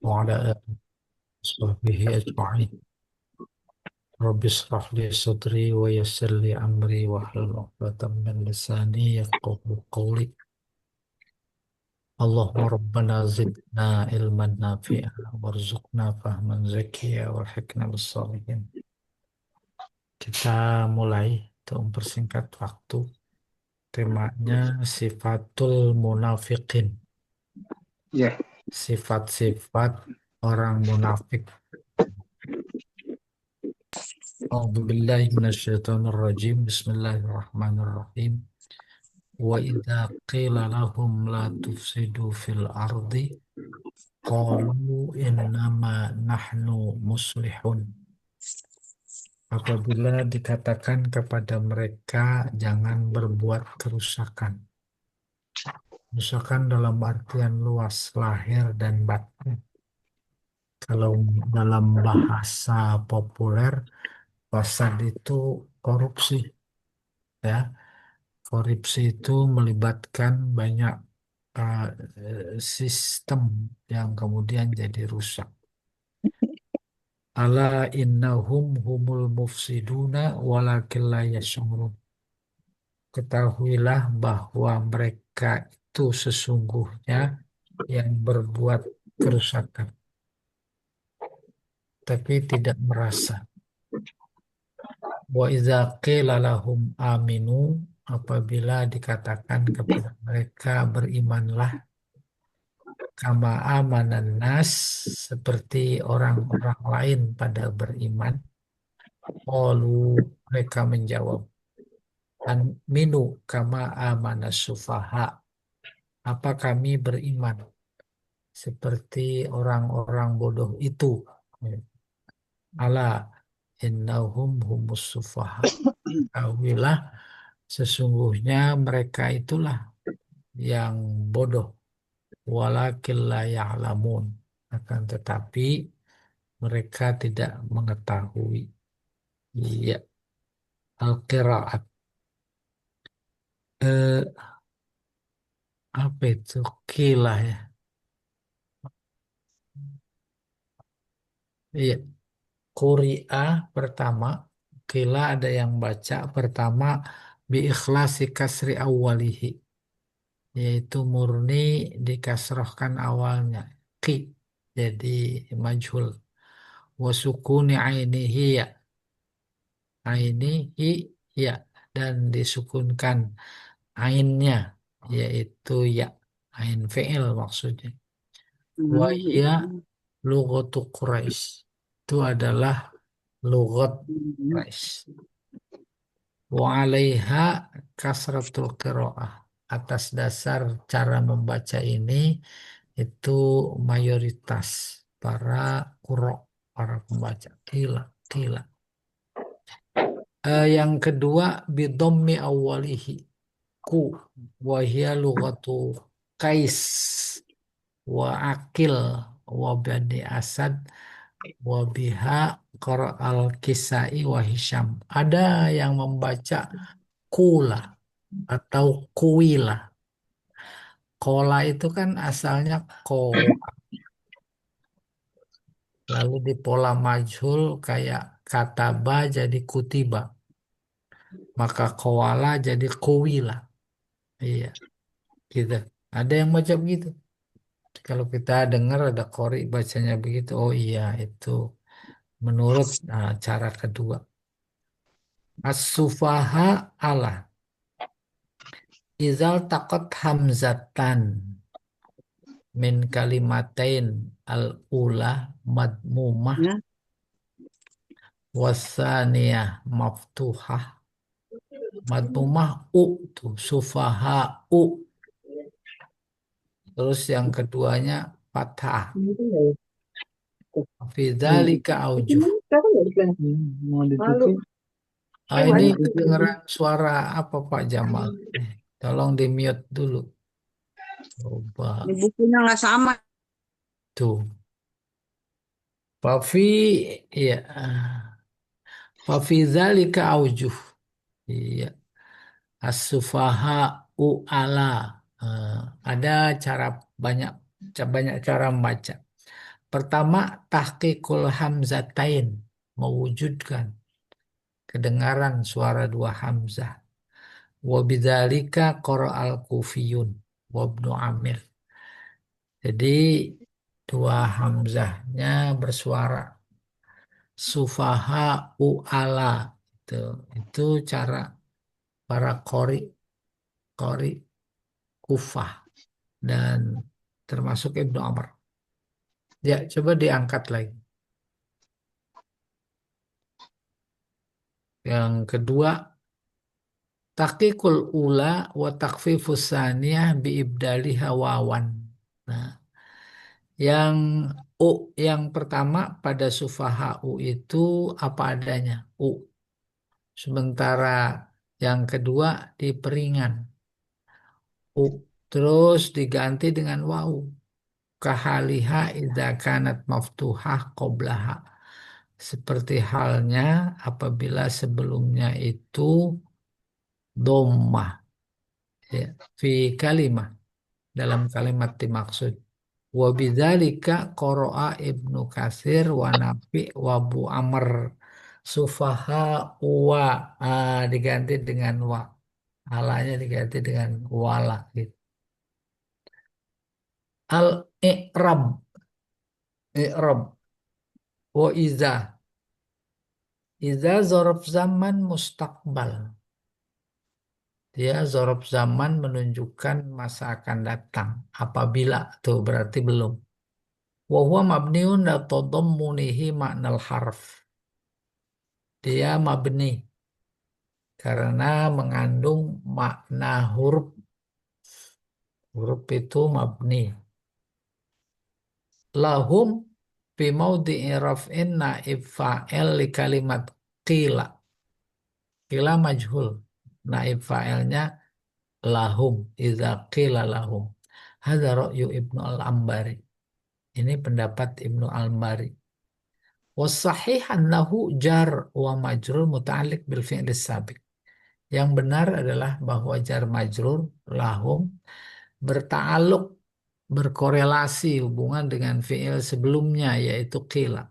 وعلى آله وصحبه أجمعين. رب اشرح لي صدري ويسر لي أمري واحلل عقدة من لساني يفقهوا قولي. اللهم ربنا زدنا علما نافعا وارزقنا فهما زكيا والحقنا بالصالحين. Kita mulai untuk mempersingkat waktu. Temanya sifatul munafikin. Ya, Sifat-sifat orang munafik. A'udzu billahi minasyaitonir rajim. Bismillahirrahmanirrahim. Wa idza qila lahum la tufsidu fil ardi qalu innama nahnu muslihun. Apabila dikatakan kepada mereka jangan berbuat kerusakan. Kerusakan dalam artian luas lahir dan batin. Kalau dalam bahasa populer, fasad itu korupsi, ya. Korupsi itu melibatkan banyak uh, sistem yang kemudian jadi rusak. Ala innahum humul mufsiduna walakin la yash'urun. Ketahuilah bahwa mereka itu sesungguhnya yang berbuat kerusakan, tapi tidak merasa. Wa idza qila lahum aminu, apabila dikatakan kepada mereka berimanlah kama amanan nas, seperti orang-orang lain pada beriman. Qalu, mereka menjawab, an minu kama amanas sufaha, apa kami beriman seperti orang-orang bodoh itu. Ala innahum humus sufaha. Ketahuilah sesungguhnya mereka itulah yang bodoh. Walakin la ya'lamun. Akan tetapi mereka tidak mengetahui. Iya, al-qiraat. Eh, apa itu? Kilah ya. Iya, Quri'ah pertama. Kila ada yang baca pertama bi ikhlasi kasri awalihi. Yaitu murni dikasrohkan awalnya. Ki. Jadi majhul. Wasukuni ainihi ya. Ainihi ya. Dan disukunkan ainnya. Yaitu ya. Ain fi'il maksudnya. Wahia lughatu Quraisy. Itu adalah lughat Quraisy. Wa 'alaiha kasratul qiraah. Atas dasar cara membaca ini itu mayoritas para qurra, para pembaca. Gila, gila. Yang kedua bidhammi awwalihi ku wa hiya lughatu Qais wa Aqil wa Bani Asad wa biha qara al-Kisai wa Hisham. Ada yang membaca kula atau kuila. Kola itu kan asalnya ko, lalu di pola majhul kayak kataba jadi kutiba, maka koala jadi kuila. Iya, gitu. Ada yang baca begitu. Kalau kita dengar ada kori bacanya begitu, oh iya itu menurut cara kedua. As-sufaha ala izal takot hamzatan min kalimatain al-ula madmumah ya. wasaniyah maftuhah. Madmumah u tuh sufaha u. Terus yang keduanya fathah. Fidzalika aujuh. Lalu, Ini kedengeran suara apa Pak Jamal? Tolong di mute dulu. di Coba bukunya nggak sama. tuh. Pak Fi, ya. Pak Fidzalika aujuh. Iya. As-sufaha ala. Eh, ada cara banyak banyak cara membaca. Pertama, tahqiqul hamzatain, mewujudkan kedengaran suara dua hamzah. Wa bidzalika qara'al kufiyun wa ibnu Amir. Jadi dua hamzahnya bersuara sufaha u'ala itu. Itu cara para qori Kufah dan termasuk Ibnu Amr. Ya, coba diangkat lagi. Yang kedua, taqiqul ula wa takfifus saniyah bi ibdaliha wawan. Nah, yang yang pertama pada sufaha itu apa adanya, u. Sementara yang kedua diperingan, u. Terus diganti dengan wau. Kahaliha idza kanat maftuhah qoblaha. Seperti halnya apabila sebelumnya itu dhammah, ya, fi kalimah, dalam kalimat dimaksud. Wa bidzalika qara'a Ibnu Katsir wa Nafi wa Abu Amr sufaha wa, diganti dengan wa. Alanya diganti dengan wala gitu. Al-i'rab, i'rab wa iza zorof zaman mustaqbal. Dia zorof zaman menunjukkan masa akan datang. Apabila, tuh berarti belum. Wa huwa mabniun la tadammunihi maknal harf. Dia mabni karena mengandung makna huruf. Huruf itu mabni. Lahum fi maudhi'i raf'in naib fa'il li kalimat qila. Qila majhul. Naib fa'ilnya lahum. Idza qila lahum. Hadza ra'yu Ibnu Al-Ambari. Ini pendapat Ibnu Al-Ambari. Wasahih annahu jar wa majrur muta'alliq bil fi'l sabiq. Yang benar adalah bahwa jar majrur lahum bertaaluk, berkorelasi hubungan dengan fi'il sebelumnya yaitu qila.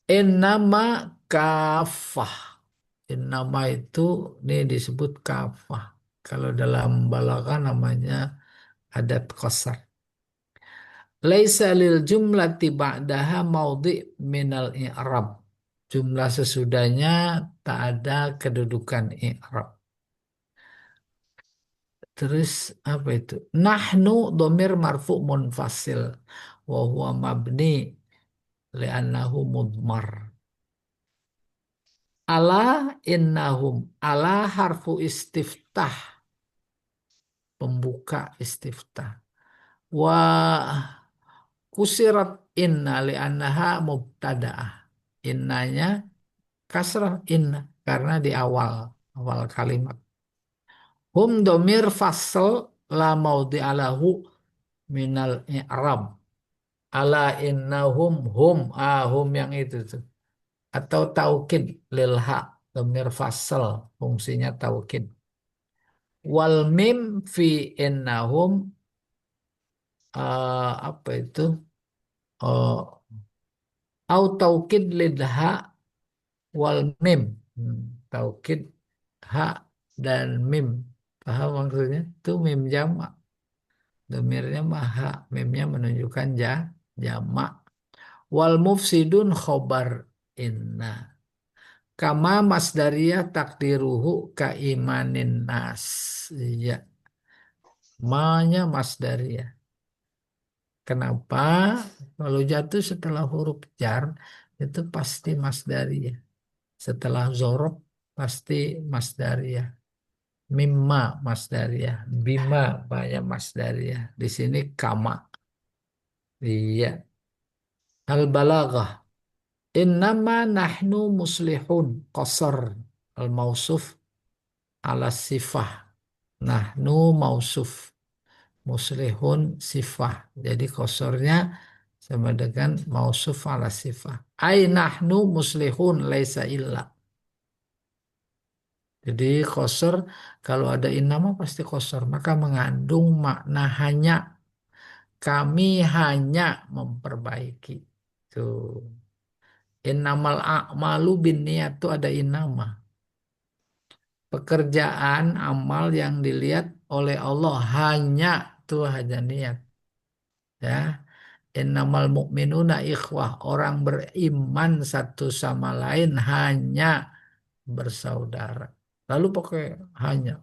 Innama kafah. Innama itu ini disebut kafah. Kalau dalam balaghah namanya adat qasar. Laisa lil jumlati ba'daha maudhi' minal i'rab. Jumlah sesudahnya tak ada kedudukan i'rab. Terus apa itu? Nahnu domir marfu munfasil. Wa huwa mabni li'annahu mudmar. Ala innahum. Ala harfu istiftah. Pembuka istiftah. Wa kusirat inna li'annaha mubtada'ah. Innanya kasrah inna karena di awal kalimat. Hum domir fasl la maudhi'alahu minal i'rab. Ala innahum hum, hum yang itu tuh. Atau taukid lil ha, domir fasl fungsinya taukid. Wal mim fi innahum, apa itu? Uh, au taukid lil ha wal mim. Taukid ha dan mim. Paham maksudnya? Itu mim jamak. Domirnya maha, mimnya menunjukkan jamak. Wal mufsidun khobar inna. Kama masdariyah takdiruhu kaimanin nas. Iya, ma-nya masdariyah. Kenapa? Kalau jatuh setelah huruf jar itu pasti masdariyah. Setelah zorob pasti masdariyah. Mimma masdariyah. Bima banyak masdariyah. Di sini kama. Iya. Al-balaghah. Innama nahnu muslihun. Qasar. Al-mausuf ala sifah. Nahnu mausuf. Muslihun sifah. Jadi kosornya sama dengan mausuf ala sifah. Ay nahnu muslihun laisa illa. Jadi kosor kalau ada innama pasti kosor. Maka mengandung makna hanya. Kami hanya memperbaiki. Tuh. Innamal a'malu binniyat tuh ada innama. Pekerjaan amal yang dilihat oleh Allah hanya tuh hanya niat. Ya. Innamal mu'minuna ikhwah. Orang beriman satu sama lain hanya bersaudara. Lalu pakai hanya.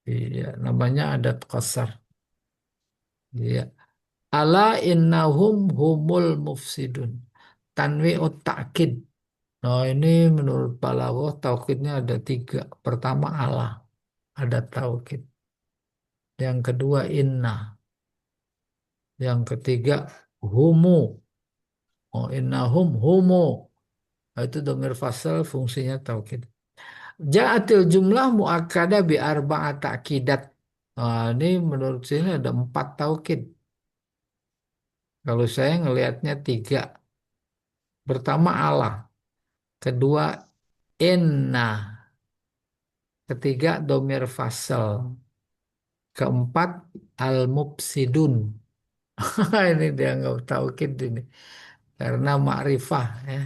Iya, namanya adat qasar. Iya. Ala innahum humul mufsidun. Tanwi'ut ta'kid. Nah ini menurut Balaghah taukidnya ada tiga. Pertama Allah, ada taukid. Yang kedua inna. Yang ketiga humu. Oh innahum humu. Nah, itu domir fasal fungsinya taukid. Ja'atil jumlah mu'akkada bi arba'at ta'kidat. Nah, ini menurut sini ada empat taukid. Kalau saya ngelihatnya tiga. Pertama Allah. Kedua inna. Ketiga domir fasal. Keempat al-mufsidun. Ini dia nggak taukid ini. Karena ma'rifah ya.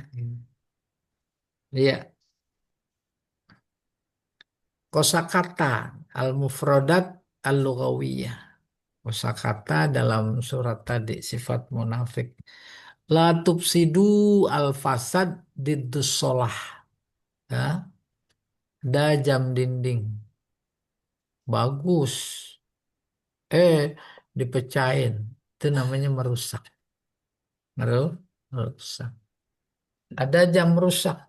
Iya, kosakata al-mufradat al-lughawiyah. Kosakata dalam surat tadi sifat munafik. La tufsidu al-fasad diddus sholah. Ya, jam dinding. Bagus. Dipecahin. Itu namanya merusak. Merusak. Ada jam rusak.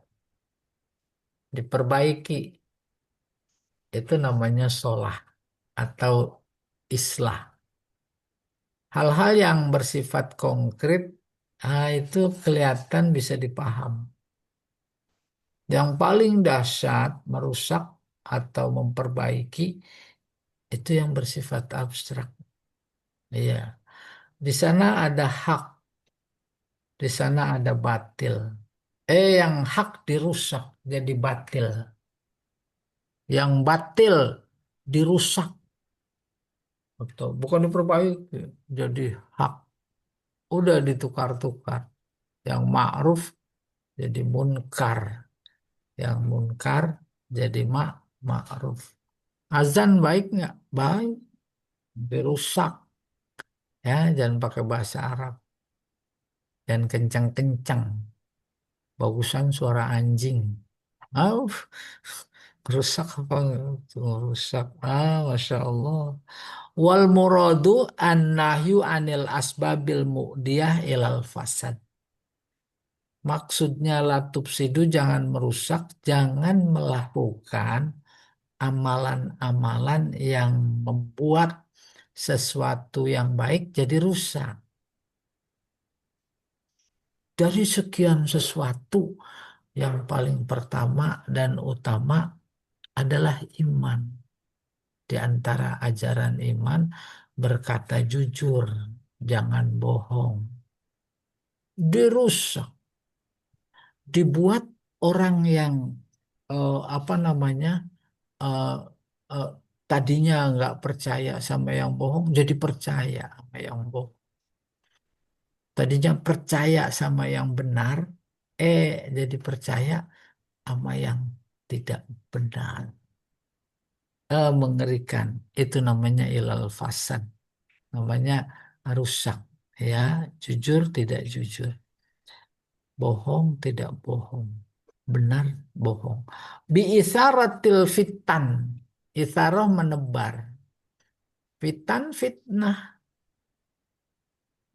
Diperbaiki. Itu namanya sholah atau islah. Hal-hal yang bersifat konkret, itu kelihatan bisa dipaham. Yang paling dahsyat, merusak atau memperbaiki, itu yang bersifat abstrak. Iya. Di sana ada hak, di sana ada batil. Yang hak dirusak jadi batil. Yang batil dirusak. Betul. Bukan diperbaiki, jadi hak. Udah ditukar-tukar. Yang ma'ruf jadi munkar. Yang munkar jadi ma'ruf. Azan baik nggak? Baik. Dirusak. Ya, jangan pakai bahasa Arab. Dan kencang-kencang. Bagusan suara anjing. Oh, rusak apa enggak? Tuh, rusak. Masya Allah. Wal muradu an-nahyu anil asbabil mu'diyah ilal fasad. Maksudnya latub sidu jangan merusak, jangan melakukan amalan-amalan yang membuat sesuatu yang baik jadi rusak. Dari sekian sesuatu, yang paling pertama dan utama adalah iman. Di antara ajaran iman berkata jujur, jangan bohong. Dirusak, dibuat orang yang apa namanya eh, eh, tadinya nggak percaya sama yang bohong jadi percaya sama yang bohong. Tadinya percaya sama yang benar, jadi percaya sama yang tidak benar. Mengerikan. Itu namanya ilal fasad. Namanya rusak. Ya, jujur tidak jujur. Bohong tidak bohong. Benar bohong. Bi isaratil fitan. Isarah menebar. Fitan fitnah.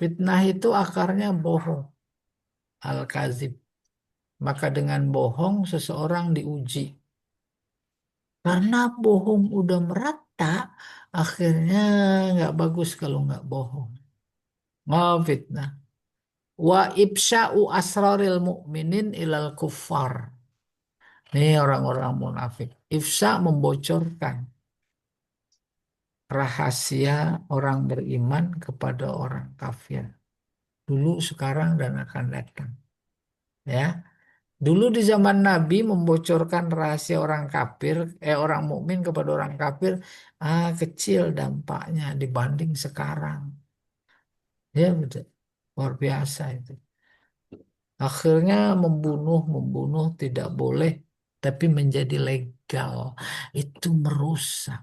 Fitnah itu akarnya bohong. Al-kazib. Maka dengan bohong seseorang diuji. Karena bohong udah merata, akhirnya nggak bagus kalau nggak bohong. Fitnah. Wa ibsya'u asraril mu'minin ilal kuffar. Ini orang-orang munafik. Ifsa membocorkan rahasia orang beriman kepada orang kafir. Dulu, sekarang, dan akan datang. Ya, dulu di zaman Nabi membocorkan rahasia orang kafir, orang mukmin kepada orang kafir, kecil dampaknya dibanding sekarang. Ya betul. Luar biasa itu. Akhirnya membunuh tidak boleh, tapi menjadi legal. Itu merusak.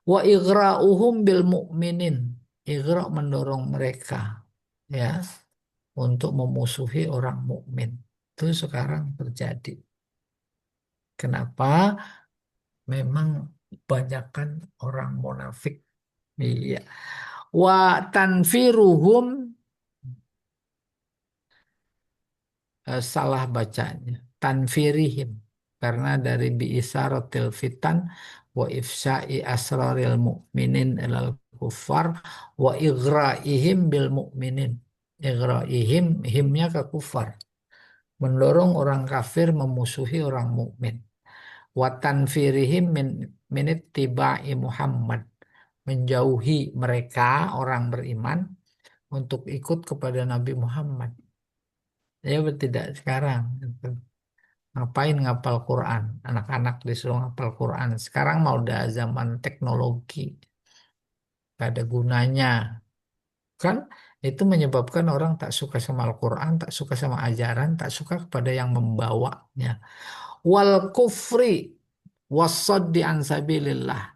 Wa igra'uhum bil mu'minin. Igra mendorong mereka ya untuk memusuhi orang mukmin. Itu sekarang terjadi. Kenapa? Memang banyakkan orang munafik. Iya. Wa tanfiruhum salah bacanya. Tanfirihim. Karena dari biisaratil fitan wa ifsa'i asraril mu'minin ilal kufar wa igra'ihim bil mu'minin. Igra'ihim, himnya ke kufar. Mendorong orang kafir memusuhi orang mukmin. Wa tanfirihim min ittiba'i Muhammad. Menjauhi mereka orang beriman untuk ikut kepada Nabi Muhammad. Ya tidak sekarang. Ngapain ngapal Quran? Anak-anak disuruh ngapal Quran. Sekarang mau udah zaman teknologi. Gak ada gunanya. Kan itu menyebabkan orang tak suka sama Al-Quran, tak suka sama ajaran, tak suka kepada yang membawanya. Wal kufri wasaddi an sabilillah.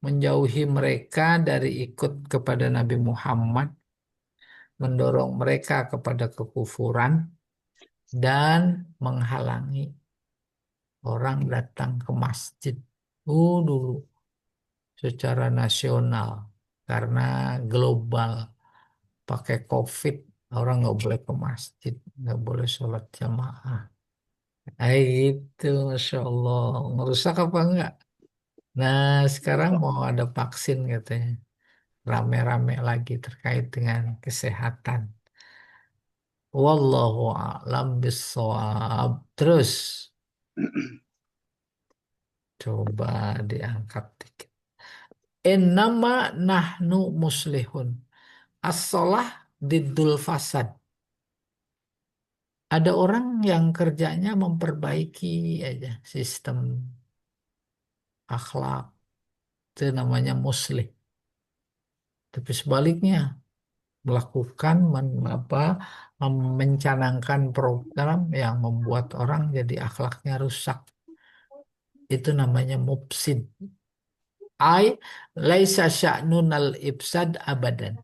Menjauhi mereka dari ikut kepada Nabi Muhammad, mendorong mereka kepada kekufuran, dan menghalangi orang datang ke masjid. Dulu secara nasional karena global pakai COVID orang nggak boleh ke masjid, nggak boleh sholat jamaah. Itu, masya Allah, ngerusak apa enggak? Nah, sekarang mau ada vaksin katanya, rame-rame lagi terkait dengan kesehatan. Wallahu a'lam bissawab. Terus coba diangkat dikit. Innama nahnu muslihun. As-salah diddul fasad. Ada orang yang kerjanya memperbaiki aja sistem akhlak. Itu namanya muslih. Tapi sebaliknya, melakukan mencanangkan program yang membuat orang jadi akhlaknya rusak. Itu namanya mufsid. Ai laisa sya'nunal ibsad abadan.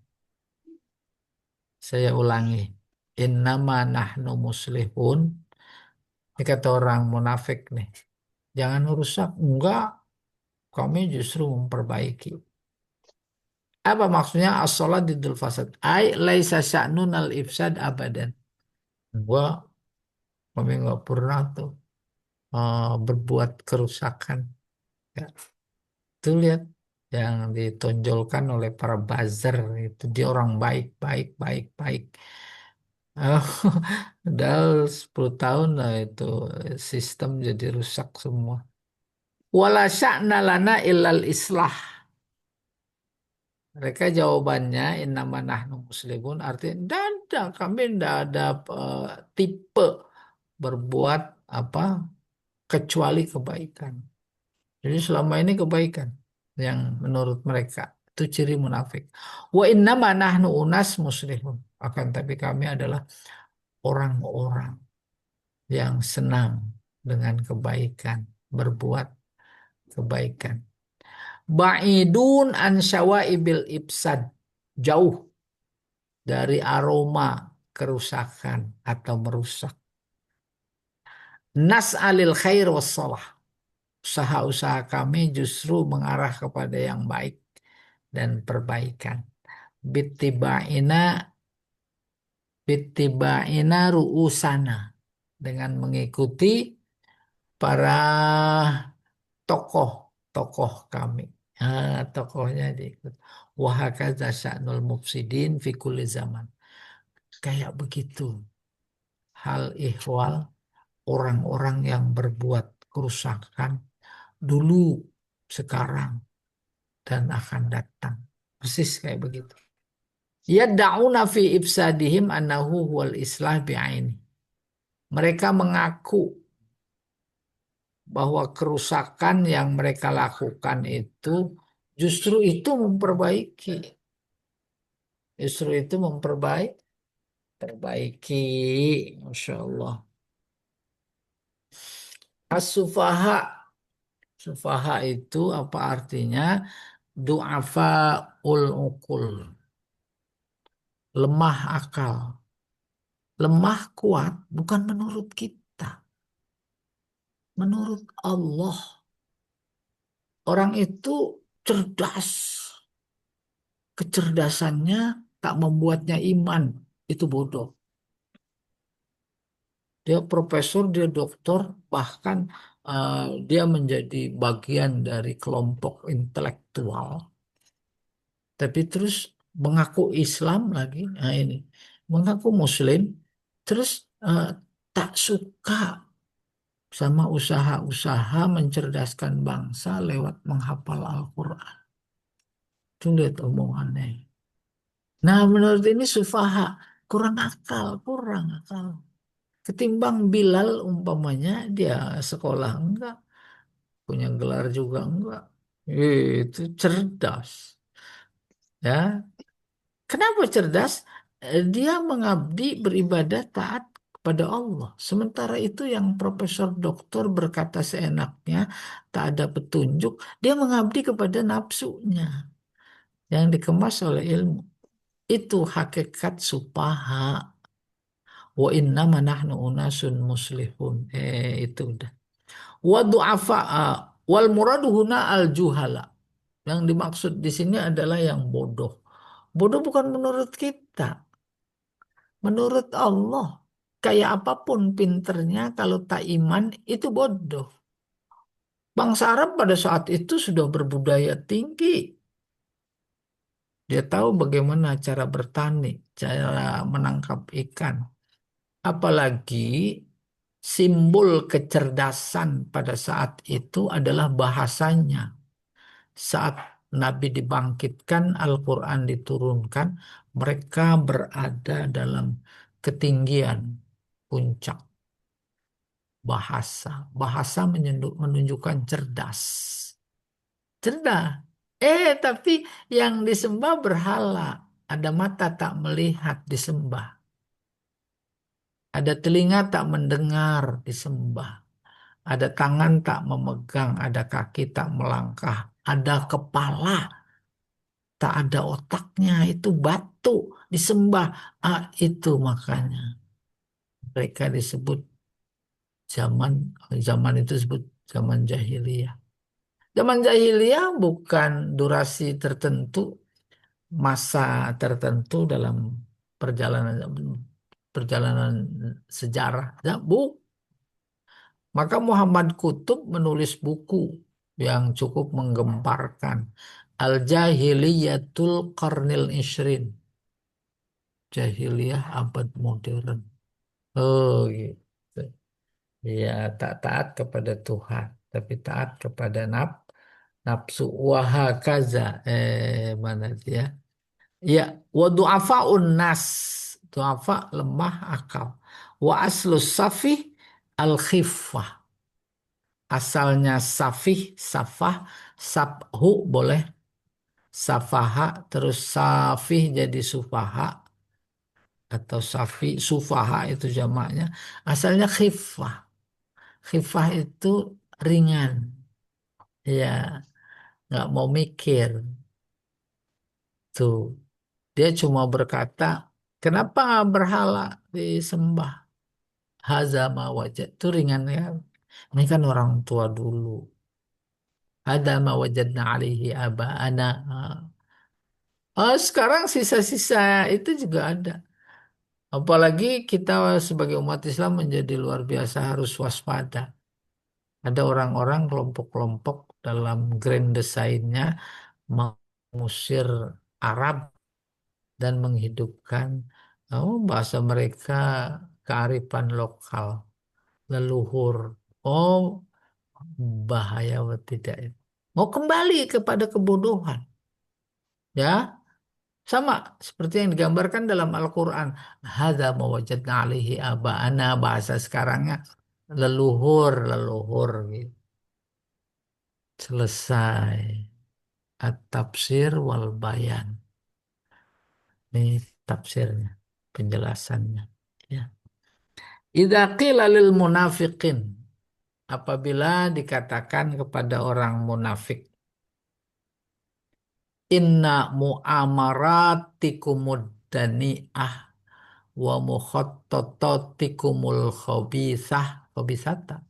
Saya ulangi. Innama nahnu muslihun. Ini kata orang munafik nih. Jangan rusak. Enggak, kami justru memperbaiki. Apa maksudnya as-salat didul fasad? Ai laisa sya'nun al-ifsad abadan. Enggak, kami enggak pernah tuh berbuat kerusakan. Ya. Itu lihat yang ditonjolkan oleh para buzzer itu dia orang baik, baik, baik, baik. Oh, udah 10 tahun lah itu sistem jadi rusak semua. Wala sya'na lana illal islah. Mereka jawabannya innama nahnu muslimun artinya tidak kami tidak ada tipe berbuat apa kecuali kebaikan. Jadi selama ini kebaikan yang menurut mereka itu ciri munafik. Wa innama nahnu unas muslimun. Akan tapi kami adalah orang-orang yang senang dengan kebaikan, berbuat kebaikan. Ba'idun an syawaibil ibsad. Jauh dari aroma kerusakan atau merusak. Nas'alil khair wassalah. Usaha-usaha kami justru mengarah kepada yang baik dan perbaikan. Bittiba'ina bittiba'ina ru'usana. Dengan mengikuti para tokoh-tokoh kami. Tokohnya diikut. Wahakaza sya'nul mufsidin fi kulli zaman. Kayak begitu hal ihwal orang-orang yang berbuat kerusakan dulu, sekarang, dan akan datang. Persis kayak begitu. Yad'una fi ifsadihim annahu huwal islah bi'aini. Mereka mengaku bahwa kerusakan yang mereka lakukan itu justru itu memperbaiki. Isru itu perbaiki. Masya Allah. As-sufaha. Sufaha itu apa artinya? Du'afa ul ukul. Lemah akal. Lemah kuat bukan menurut kita. Menurut Allah. Orang itu cerdas. Kecerdasannya tak membuatnya iman. Itu bodoh. Dia profesor, dia doktor, bahkan dia menjadi bagian dari kelompok intelektual. Tapi terus mengaku Islam lagi. Nah ini. Mengaku Muslim. Terus eh, tak suka sama usaha-usaha mencerdaskan bangsa lewat menghafal Al-Quran. Itu lihat omongannya. Nah, menurut ini sufaha, kurang akal, kurang akal. Ketimbang Bilal umpamanya dia sekolah enggak, punya gelar juga enggak. Itu cerdas. Ya, kenapa cerdas? Dia mengabdi beribadah taat kepada Allah. Sementara itu yang profesor doktor berkata seenaknya, tak ada petunjuk, dia mengabdi kepada nafsunya yang dikemas oleh ilmu. Itu hakikat supaha. Wa inna nahnu unasun muslihun. Itu udah. Wa du'afa'a wal muradu huna al juhala. Yang dimaksud di sini adalah yang bodoh. Bodoh bukan menurut kita, menurut Allah. Kayak apapun pinternya kalau tak iman itu bodoh. Bangsa Arab pada saat itu sudah berbudaya tinggi. Dia tahu bagaimana cara bertani, cara menangkap ikan. Apalagi simbol kecerdasan pada saat itu adalah bahasanya. Saat Nabi dibangkitkan, Al-Quran diturunkan, mereka berada dalam ketinggian puncak bahasa. Bahasa menunjukkan cerdas. Cerdas. Tapi yang disembah berhala. Ada mata tak melihat disembah. Ada telinga tak mendengar disembah. Ada tangan tak memegang, ada kaki tak melangkah, ada kepala tak ada otaknya, itu batu disembah. Itu makanya mereka disebut zaman zaman itu disebut zaman jahiliyah. Zaman jahiliyah bukan durasi tertentu, masa tertentu dalam perjalanan perjalanan sejarah. Ya, maka Muhammad Kutub menulis buku yang cukup menggemparkan. Al-Jahiliyatul Qarnil Ishrin. Jahiliyah abad modern. Oh gitu. Ya, tak taat kepada Tuhan, tapi taat kepada nafsu. Wahakaza. Mana dia? Ya, wa du'afa'un nas. Du'afa lemah akal. Wa aslus safih al-khiffah. Asalnya safih, safah, sabhu boleh, safaha, terus safih jadi sufaha, atau safi, sufaha itu jamaknya. Asalnya khifah. Khifah itu ringan. Ya, nggak mau mikir. Tuh, dia cuma berkata, kenapa berhala disembah? Hazama wajah. Itu ringan ya. Ini kan orang tua dulu. Ada ma wajadna alaihi aba'ana. Sekarang sisa-sisa itu juga ada. Apalagi kita sebagai umat Islam menjadi luar biasa harus waspada. Ada orang-orang kelompok-kelompok dalam grand desainnya mengusir Arab dan menghidupkan bahasa mereka, kearifan lokal, leluhur. Oh, bahaya atau tidak itu. Mau kembali kepada kebodohan. Ya, sama seperti yang digambarkan dalam Al-Quran. Hadza ma wajadna alaihi aba'ana, bahasa sekarangnya leluhur, leluhur gitu. Selesai. At-tafsir wal bayan. Ini tafsirnya, penjelasannya. Ya. Idza qila lil munafiqin, apabila dikatakan kepada orang munafik, inna mu'amaratikumud dani'ah wa mukhattatikumul khabisata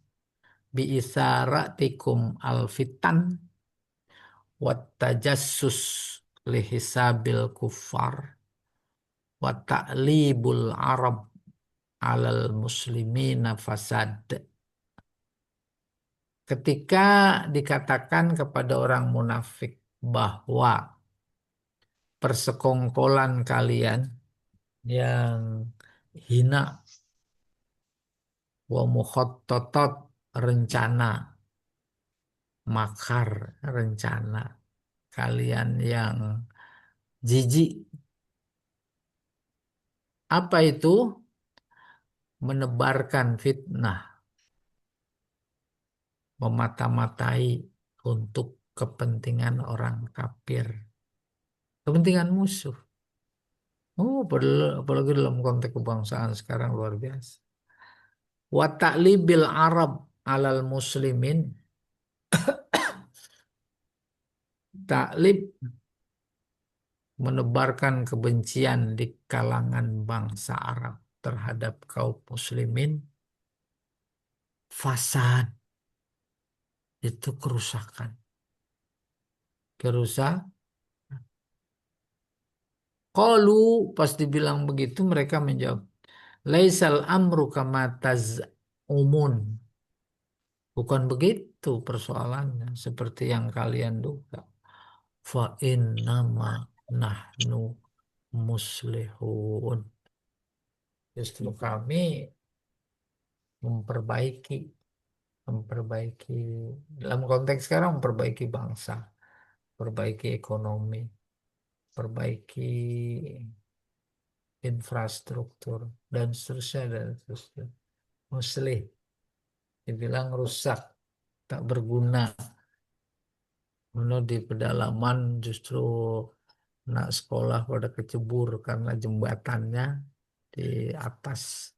bi isaratikum alfitan wa tajassus lihisabil kufar wa ta'libul arab alal muslimina fasad. Ketika dikatakan kepada orang munafik bahwa persekongkolan kalian yang hina wa mukhattatat rencana makar rencana kalian yang jijik, apa itu? Menebarkan fitnah, memata-matai untuk kepentingan orang kafir, kepentingan musuh. Oh, apalagi dalam konteks kebangsaan sekarang luar biasa. Wa ta'libil Arab alal muslimin, taklib menebarkan kebencian di kalangan bangsa Arab terhadap kaum muslimin, fasad, itu kerusakan. Kerusak. Qalu, pas dibilang begitu mereka menjawab, laisal amru kama taz'umun. Bukan begitu persoalannya seperti yang kalian duga. Fa innama nahnu muslihun. Justru kami memperbaiki, memperbaiki dalam konteks sekarang memperbaiki bangsa, perbaiki ekonomi, perbaiki infrastruktur dan seterusnya dan seterusnya. Muslih dibilang rusak, tak berguna. Menurut di pedalaman justru anak sekolah pada kecebur karena jembatannya di atas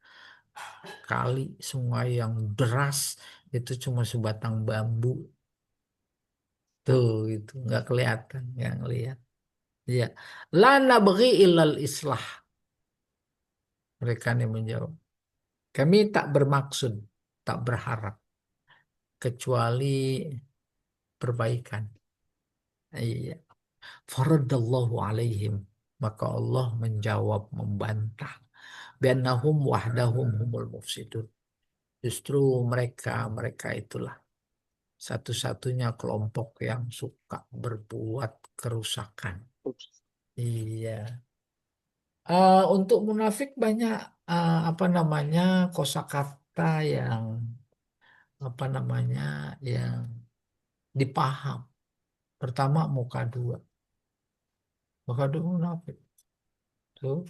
kali sungai yang deras itu cuma sebatang bambu. Tuh itu nggak kelihatan yang lihat. Ya, la nabghi illal islah. Mereka ini menjawab. Kami tak bermaksud, tak berharap kecuali perbaikan. Iya. Faradallahu alaihim. Maka Allah menjawab, membantah. Biannahum wahdahum humul mufsidun. Justru mereka itulah satu-satunya kelompok yang suka berbuat kerusakan. Iya. Untuk munafik banyak apa namanya kosakata yang apa namanya yang dipaham. Pertama muka dua. Muka dua munafik. Tuh.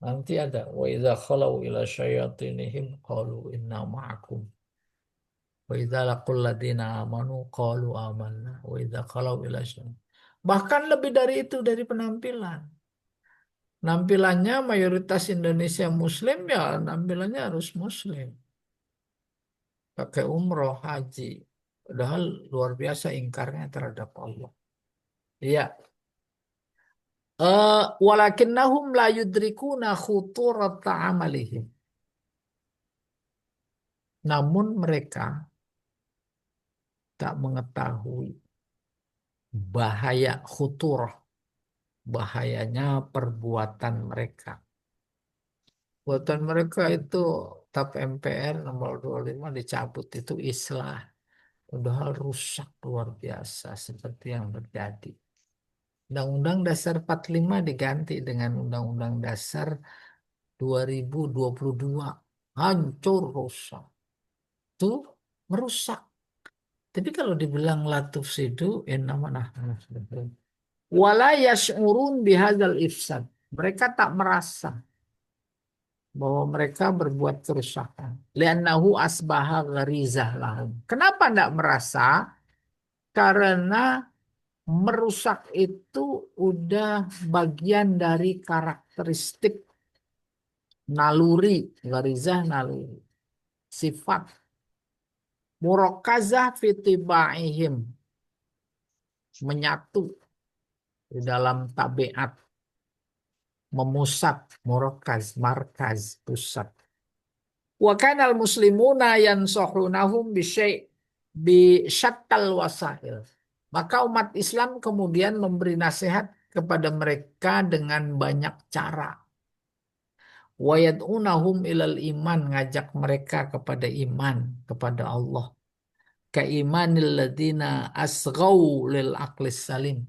Nanti ada wa idza khalau ila syayatinihim qalu inna ma'akum wa idza laqul ladina amanu qalu amanna wa idza khalau ila bahkan lebih dari itu dari penampilan. Nampilannya mayoritas Indonesia Muslim ya nampilannya harus Muslim. Pakai umroh, haji. Padahal luar biasa ingkarnya terhadap Allah. Iya. Walakinnahum la yudrikuna khuturata amalihim. Namun mereka tak mengetahui bahaya khuturah, bahayanya perbuatan mereka. Perbuatan mereka itu TAP MPR nomor 25 dicabut itu islah. Padahal rusak luar biasa seperti yang terjadi. Undang-Undang Dasar 45 diganti dengan Undang-Undang Dasar 2022. Hancur rusak. Itu merusak. Tapi kalau dibilang latuf sidu, innama nahnu muslihun. Wala yash'urun bihadzal ifsad. Mereka tak merasa bahwa mereka berbuat kerusakan. Li'annahu asbaha gharizah lahum. Kenapa tidak merasa? Karena merusak itu udah bagian dari karakteristik naluri, garizah naluri, sifat murokazah fitibaihim, menyatu di dalam tabiat, memusat, murokaz, markaz, pusat. Wa kanal muslimuna yansahunahum bi syattal wasail. Maka umat Islam kemudian memberi nasihat kepada mereka dengan banyak cara. Wa yad'unahum ilal iman, ngajak mereka kepada iman kepada Allah. Ka imanil ladina asghaw lil aqlis salim.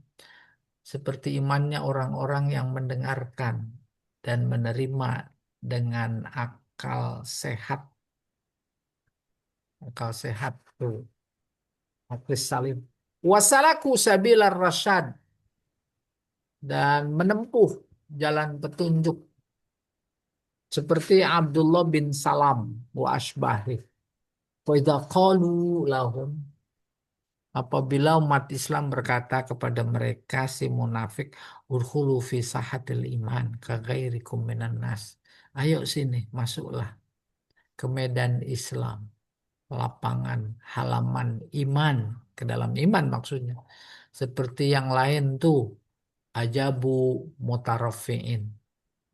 Seperti imannya orang-orang yang mendengarkan dan menerima dengan sehat, akal sehat tuh, aqlis salim. Wasalaku sabilar rasyad, dan menempuh jalan petunjuk seperti Abdullah bin Salam wa asbahi. Fa idza qalu lahum, apabila umat Islam berkata kepada mereka si munafik, urkhulu fi sahatil iman ka ghairikum minan nas. Ayo sini, masuklah ke medan Islam, lapangan halaman iman, ke dalam iman maksudnya. Seperti yang lain tuh, ajabu mutarafiin,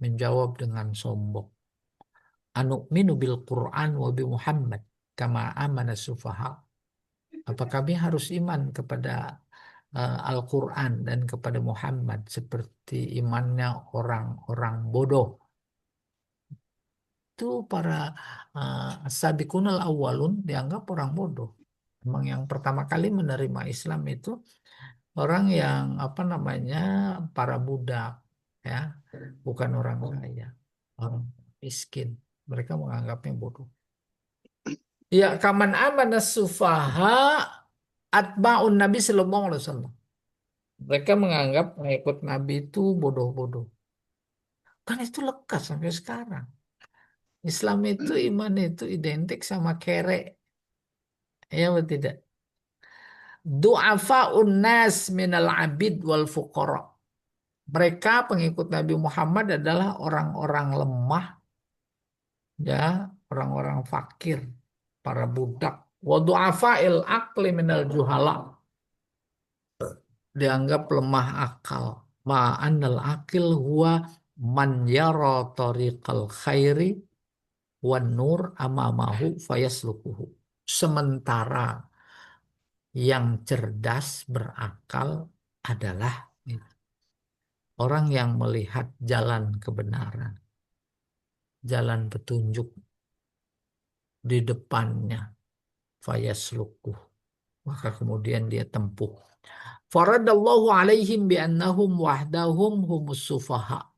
menjawab dengan sombong. Anu'minu bil Qur'an wa bi Muhammad kama amana sufaha. Apa kami harus iman kepada Al-Quran dan kepada Muhammad seperti imannya orang-orang bodoh? Itu para sabiqunal awwalun dianggap orang bodoh. Memang yang pertama kali menerima Islam itu orang yang apa namanya, para budak, ya, bukan orang kaya, orang miskin. Mereka menganggapnya bodoh. Ya, kaman amana sufaha atba'un Nabi sallallahu alaihi wasallam. Mereka menganggap mengikut Nabi itu bodoh-bodoh. Kan itu lekas sampai sekarang. Islam itu, iman itu identik sama kere. Ya atau tidak? Du'afa'un nas minal abid wal fuqara. Mereka pengikut Nabi Muhammad adalah orang-orang lemah, ya, orang-orang fakir, para budak. Wa du'afa'il aqli minal juhala. Dianggap lemah akal. Ma'anal akil huwa man yara tariqal khairi wan nur amamahu fayaslukuhu. Sementara yang cerdas berakal adalah orang yang melihat jalan kebenaran, jalan petunjuk di depannya, fayaslukuh, maka kemudian dia tempuh. Faradallahu alaihim bi'annahum wahdahum humus sufaha.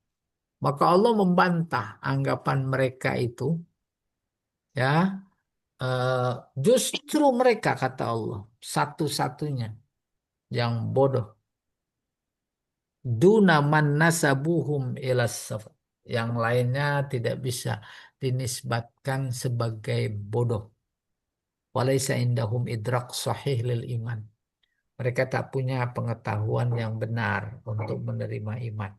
Maka Allah membantah anggapan mereka itu, ya, eh, justru mereka, kata Allah, satu-satunya yang bodoh. Duna man nasabuhum ilas saf. Yang lainnya tidak bisa dinisbatkan sebagai bodoh. Walaysa indahum idrak sahih lil iman. Mereka tak punya pengetahuan yang benar untuk menerima iman.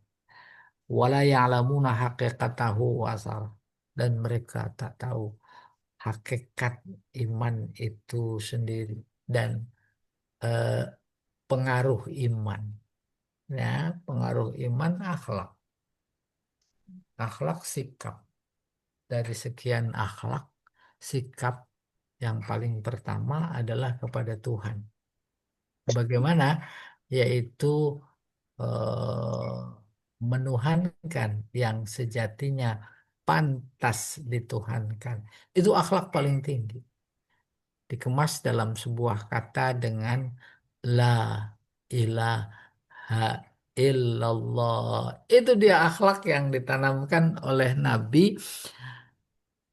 Wala ya'lamuna haqiqatahu wasal. Dan mereka tak tahu hakikat iman itu sendiri dan eh, pengaruh iman. Ya, pengaruh iman akhlak. Akhlak sikap. Dari sekian akhlak, sikap yang paling pertama adalah kepada Tuhan. Bagaimana? Yaitu eh, menuhankan yang sejatinya pantas dituhankan. Itu akhlak paling tinggi. Dikemas dalam sebuah kata dengan la ilaha illallah. Itu dia akhlak yang ditanamkan oleh Nabi.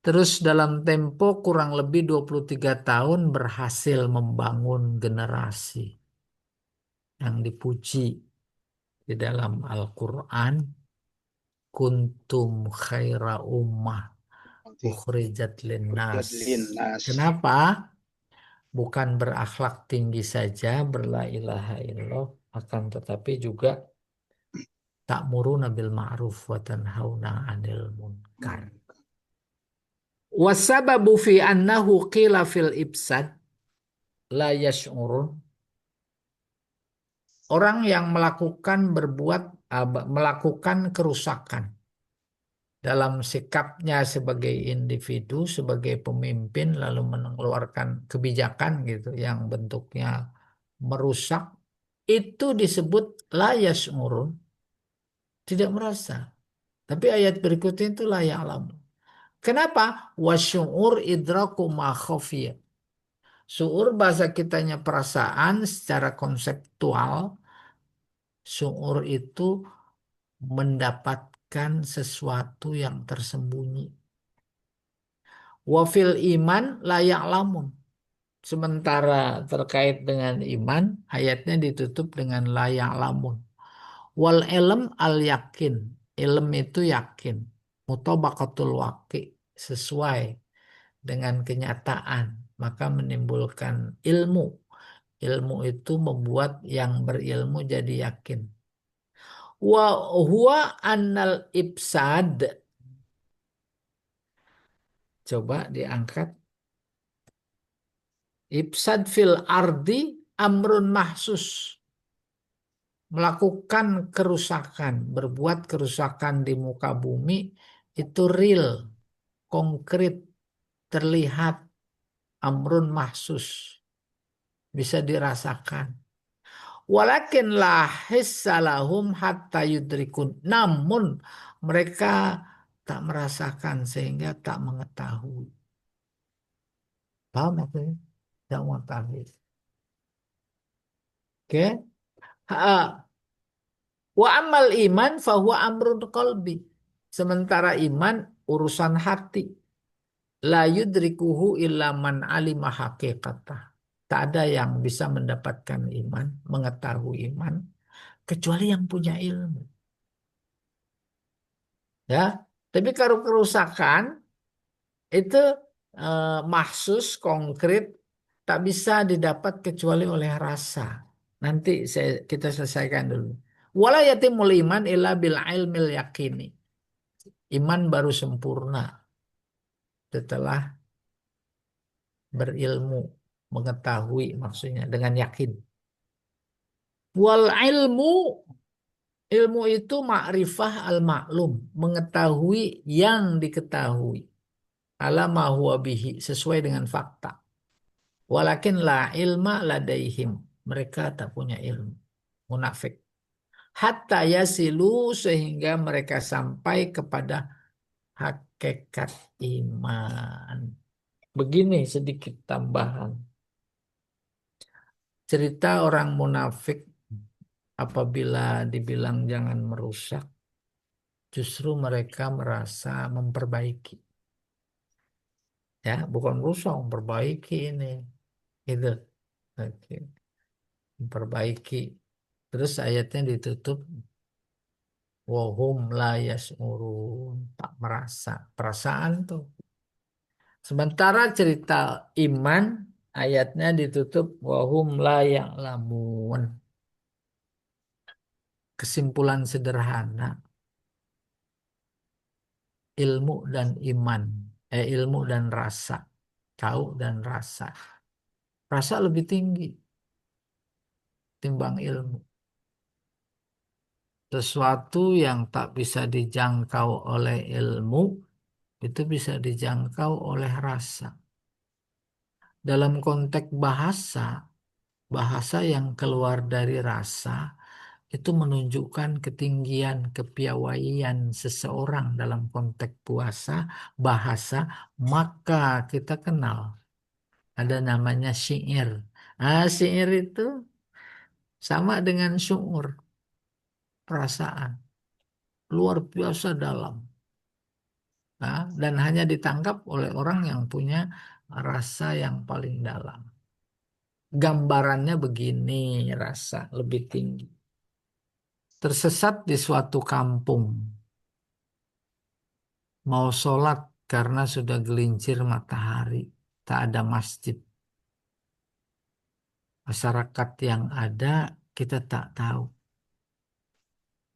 Terus dalam tempo kurang lebih 23 tahun berhasil membangun generasi yang dipuji di dalam Al-Quran. Kuntum khaira ummah ukhrijat linnas. Kenapa? Bukan berakhlak tinggi saja, berla ilaha illallah, akan tetapi juga ta'muruna bil ma'ruf wa tanhauna 'anil munkar. Wasababu fi annahu qila fil ibsad la yash'urun. Orang yang melakukan kerusakan dalam sikapnya sebagai individu, sebagai pemimpin, lalu mengeluarkan kebijakan gitu yang bentuknya merusak, itu disebut la yash'urun, tidak merasa. Tapi ayat berikutnya itu la ya'lam. Kenapa? Wasyu'ur idraku ma khafiya. Syu'ur bahasa kitanya perasaan secara konseptual. Syu'ur itu mendapatkan sesuatu yang tersembunyi. Wafil iman layak lamun. Sementara terkait dengan iman, ayatnya ditutup dengan layak lamun. Wal ilm al yakin. Ilm itu yakin. Mutabaqatul waqi. Sesuai dengan kenyataan. Maka menimbulkan ilmu. Ilmu itu membuat yang berilmu jadi yakin. Wa huwa annal ibsad. Coba diangkat. Ibsad fil ardi amrun mahsus. Melakukan kerusakan, berbuat kerusakan di muka bumi itu real, konkret, terlihat, amrun mahsus, bisa dirasakan. Walakin la hissalahum hatta yudrikun. Namun mereka tak merasakan sehingga tak mengetahui. Paham maksudnya? Tak mengetahui. Oke? Wa amal iman fahuwa amrun qalbi. Sementara iman urusan hati. La yudrikuhu illa man alima haqiqatah. Tak ada yang bisa mendapatkan iman, mengetahui iman, kecuali yang punya ilmu. Ya, tapi kalau kerusakan itu mahsus, konkret, tak bisa didapat kecuali oleh rasa. Nanti kita selesaikan dulu. Wala yatimul iman illa bil ilmil yakini. Iman baru sempurna setelah berilmu, mengetahui maksudnya dengan yakin. Wal ilmu, ilmu itu ma'rifah al-ma'lum, mengetahui yang diketahui. Ala ma huwa bihi, sesuai dengan fakta. Walakin la ilma ladaihim, mereka tak punya ilmu. Munafik. Hatta yasilu, sehingga mereka sampai kepada hakikat iman. Begini sedikit tambahan. Cerita orang munafik apabila dibilang jangan merusak, justru mereka merasa memperbaiki. Ya, bukan rusak, memperbaiki ini. Gitu. Oke. Memperbaiki. Terus ayatnya ditutup wahum la yas'urun, tak merasa. Perasaan tuh. Sementara cerita iman ayatnya ditutup wahum la ya'lamun. Kesimpulan sederhana, ilmu dan iman, ilmu dan rasa, tahu dan rasa. Rasa lebih tinggi timbang ilmu. Sesuatu yang tak bisa dijangkau oleh ilmu itu bisa dijangkau oleh rasa. Dalam konteks bahasa, bahasa yang keluar dari rasa itu menunjukkan ketinggian kepiawaian seseorang dalam konteks bahasa, maka kita kenal ada namanya syair. Syair itu sama dengan syuur, perasaan, luar biasa dalam. Nah, dan hanya ditangkap oleh orang yang punya rasa yang paling dalam. Gambarannya begini, rasa lebih tinggi. Tersesat di suatu kampung, mau sholat karena sudah gelincir matahari, tak ada masjid. Masyarakat yang ada kita tak tahu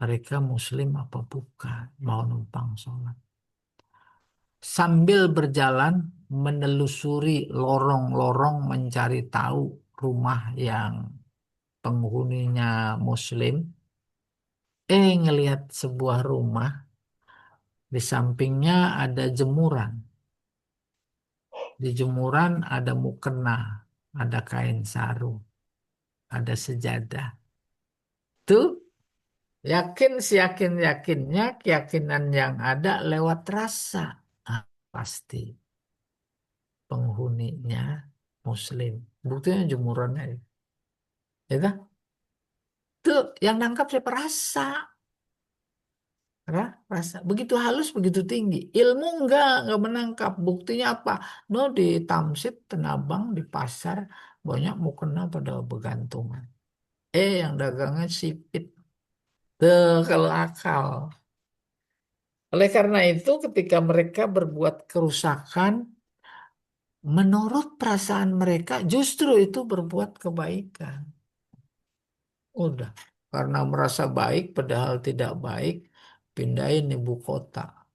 mereka muslim apa bukan, mau numpang sholat. Sambil berjalan menelusuri lorong-lorong mencari tahu rumah yang penghuninya muslim, ngelihat sebuah rumah di sampingnya ada jemuran. Di jemuran ada mukena, ada kain sarung, ada sejadah. Tuh yakin yakin yakinnya keyakinan yang ada lewat rasa. Ah, pasti penghuninya muslim. Buktinya jemurannya itu. Ya kan? Tuh yang nangkap siapa? Rasa. Rasa. Begitu halus, begitu tinggi. Ilmu enggak menangkap. Buktinya apa? No, di Tamsit, Tenabang, di pasar, banyak mukena pada bergantungan. Yang dagangnya sipit. Tuh, kalau akal. Oleh karena itu, ketika mereka berbuat kerusakan, menurut perasaan mereka, justru itu berbuat kebaikan. Udah, karena merasa baik, padahal tidak baik, pindahin ibu kota.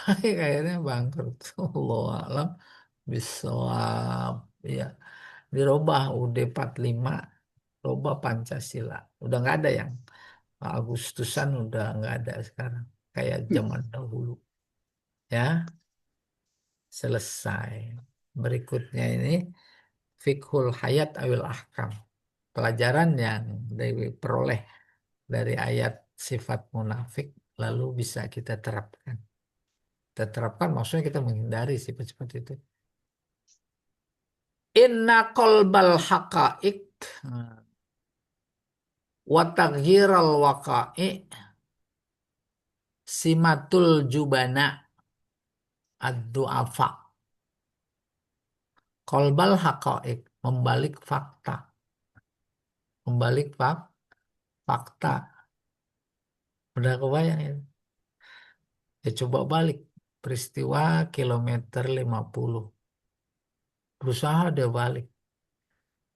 Akhirnya bangkrut. Allah alam bisawab. Ya, dirubah UUD 45, rubah Pancasila. Udah nggak ada yang Agustusan, udah nggak ada sekarang. Kayak zaman dahulu. Ya, selesai. Berikutnya ini fikhul hayat awil ahkam. Pelajaran yang diperoleh dari ayat sifat munafik lalu bisa kita terapkan. Kita terapkan maksudnya kita menghindari sifat-sifat itu. Inna qalbal haqa'iq wa taghyiral waqa'i simatul jubana ad-du'afa. Qalbal haqa'iq, membalik fakta. Membalik fakta. Udah kebayang ya? Ya coba balik. Peristiwa kilometer 50. Berusaha dia balik.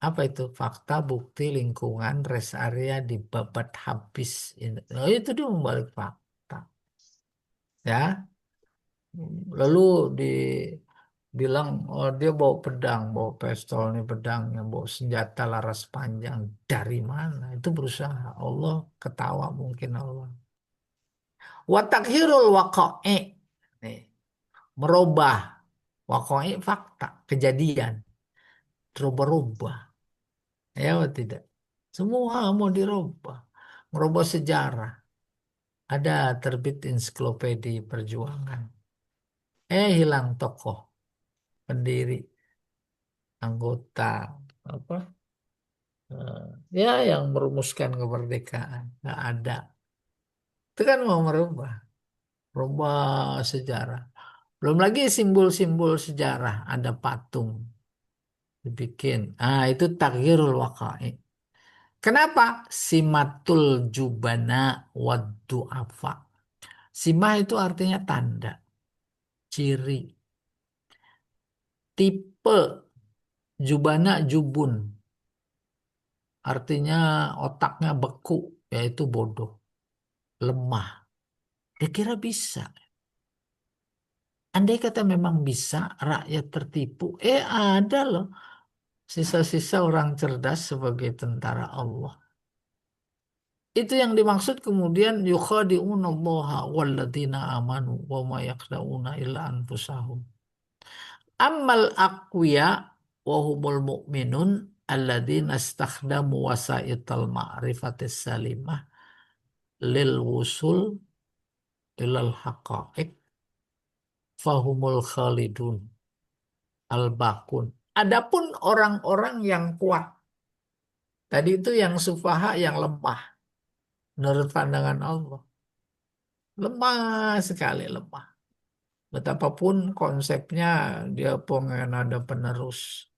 Apa itu? Fakta, bukti, lingkungan, rest area dibabat habis. Oh, itu dia membalik fakta. Ya, lalu dibilang, oh dia bawa pedang, bawa pistol nih pedangnya, bawa senjata laras panjang. Dari mana? Itu berusaha. Allah ketawa mungkin Allah. Watakhirul waqa'i. Nih, merubah waqa'i fakta, kejadian. Terubah-ubah. Ya atau tidak? Semua mau dirubah. Merubah sejarah. Ada terbit ensiklopedi perjuangan. Hilang tokoh, pendiri, anggota, apa? eh, ya yang merumuskan kemerdekaan. Nggak ada. Itu kan mau merubah sejarah. Belum lagi simbol-simbol sejarah. Ada patung dibikin. Itu tagyirul waqa'i. Kenapa? Simatul jubana waddu'afa. Simah itu artinya tanda, ciri. Tipe jubana jubun. Artinya otaknya beku, yaitu bodoh, lemah. Dia kira bisa. Andai kata memang bisa, rakyat tertipu. Ada loh sisa-sisa orang cerdas sebagai tentara Allah. Itu yang dimaksud kemudian yukhadi'unallaha walladzina amanu wa ma yakhda'una illa anfusahum. Ammal aqwiya wa humul mu'minun alladzina istakhdamu wasaital ma'rifatis salimah lil wusul ilal haqa'iq fahumul khalidun al bakun. Adapun orang-orang yang kuat, tadi itu yang sufaha yang lemah menurut pandangan Allah. Lemah sekali lemah. Betapapun konsepnya dia pengen ada penerus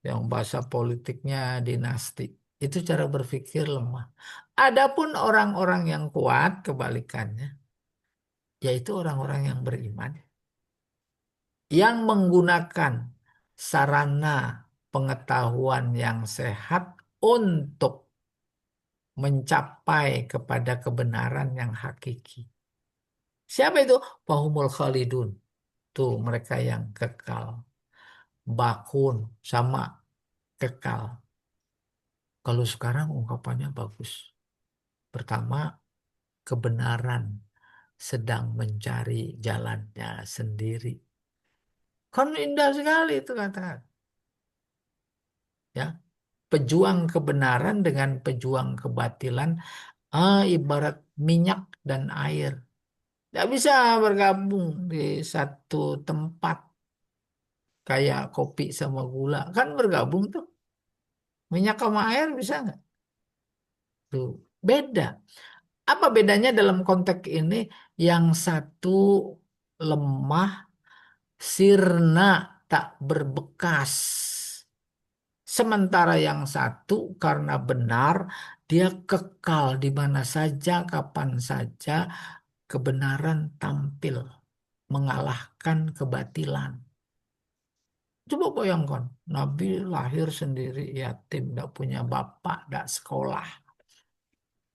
yang bahasa politiknya dinasti. Itu cara berpikir lemah. Adapun orang-orang yang kuat kebalikannya, yaitu orang-orang yang beriman, yang menggunakan sarana pengetahuan yang sehat untuk mencapai kepada kebenaran yang hakiki. Siapa itu? Fahumul khalidun. Tuh mereka yang kekal. Bakun sama kekal. Kalau sekarang ungkapannya bagus. Pertama, kebenaran sedang mencari jalannya sendiri. Kan indah sekali itu kata. Ya, pejuang kebenaran dengan pejuang kebatilan, ibarat minyak dan air. Tidak bisa bergabung di satu tempat kayak kopi sama gula. Kan bergabung tuh. Minyak sama air bisa nggak? Tuh, beda. Apa bedanya dalam konteks ini? Yang satu lemah, sirna, tak berbekas. Sementara yang satu karena benar, dia kekal di mana saja, kapan saja, kebenaran tampil, mengalahkan kebatilan. Coba bayangkan, Nabi lahir sendiri, yatim, tidak punya bapak, tidak sekolah.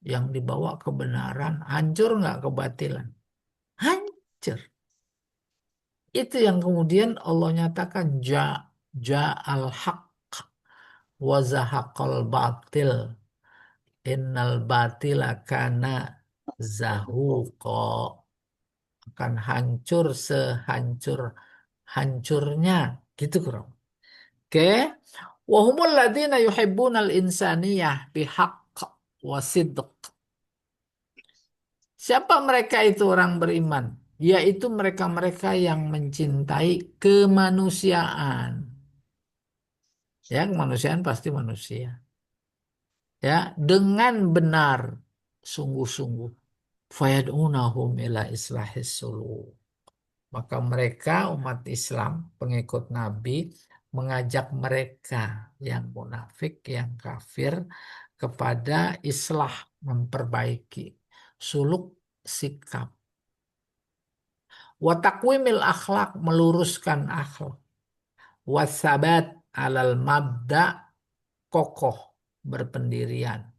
Yang dibawa kebenaran, hancur nggak kebatilan? Hancur. Itu yang kemudian Allah nyatakan, al haq wa zahaqal batil. Innal batila kana zahuqa, akan hancur sehancur hancurnya gitu kurang. Oke. Wa humul ladzina yuhibbunal insaniyah bihaqq wa sidq. Siapa mereka itu orang beriman? Yaitu mereka-mereka yang mencintai kemanusiaan. Ya, kemanusiaan pasti manusia. Ya, dengan benar, sungguh-sungguh. Fayad'unahum ila islahis suluk. Maka mereka umat Islam, pengikut Nabi, mengajak mereka yang munafik, yang kafir kepada islah, memperbaiki suluk sikap. Wa taqwimil akhlak, meluruskan akhlak. Wasabat alal mabda, kokoh berpendirian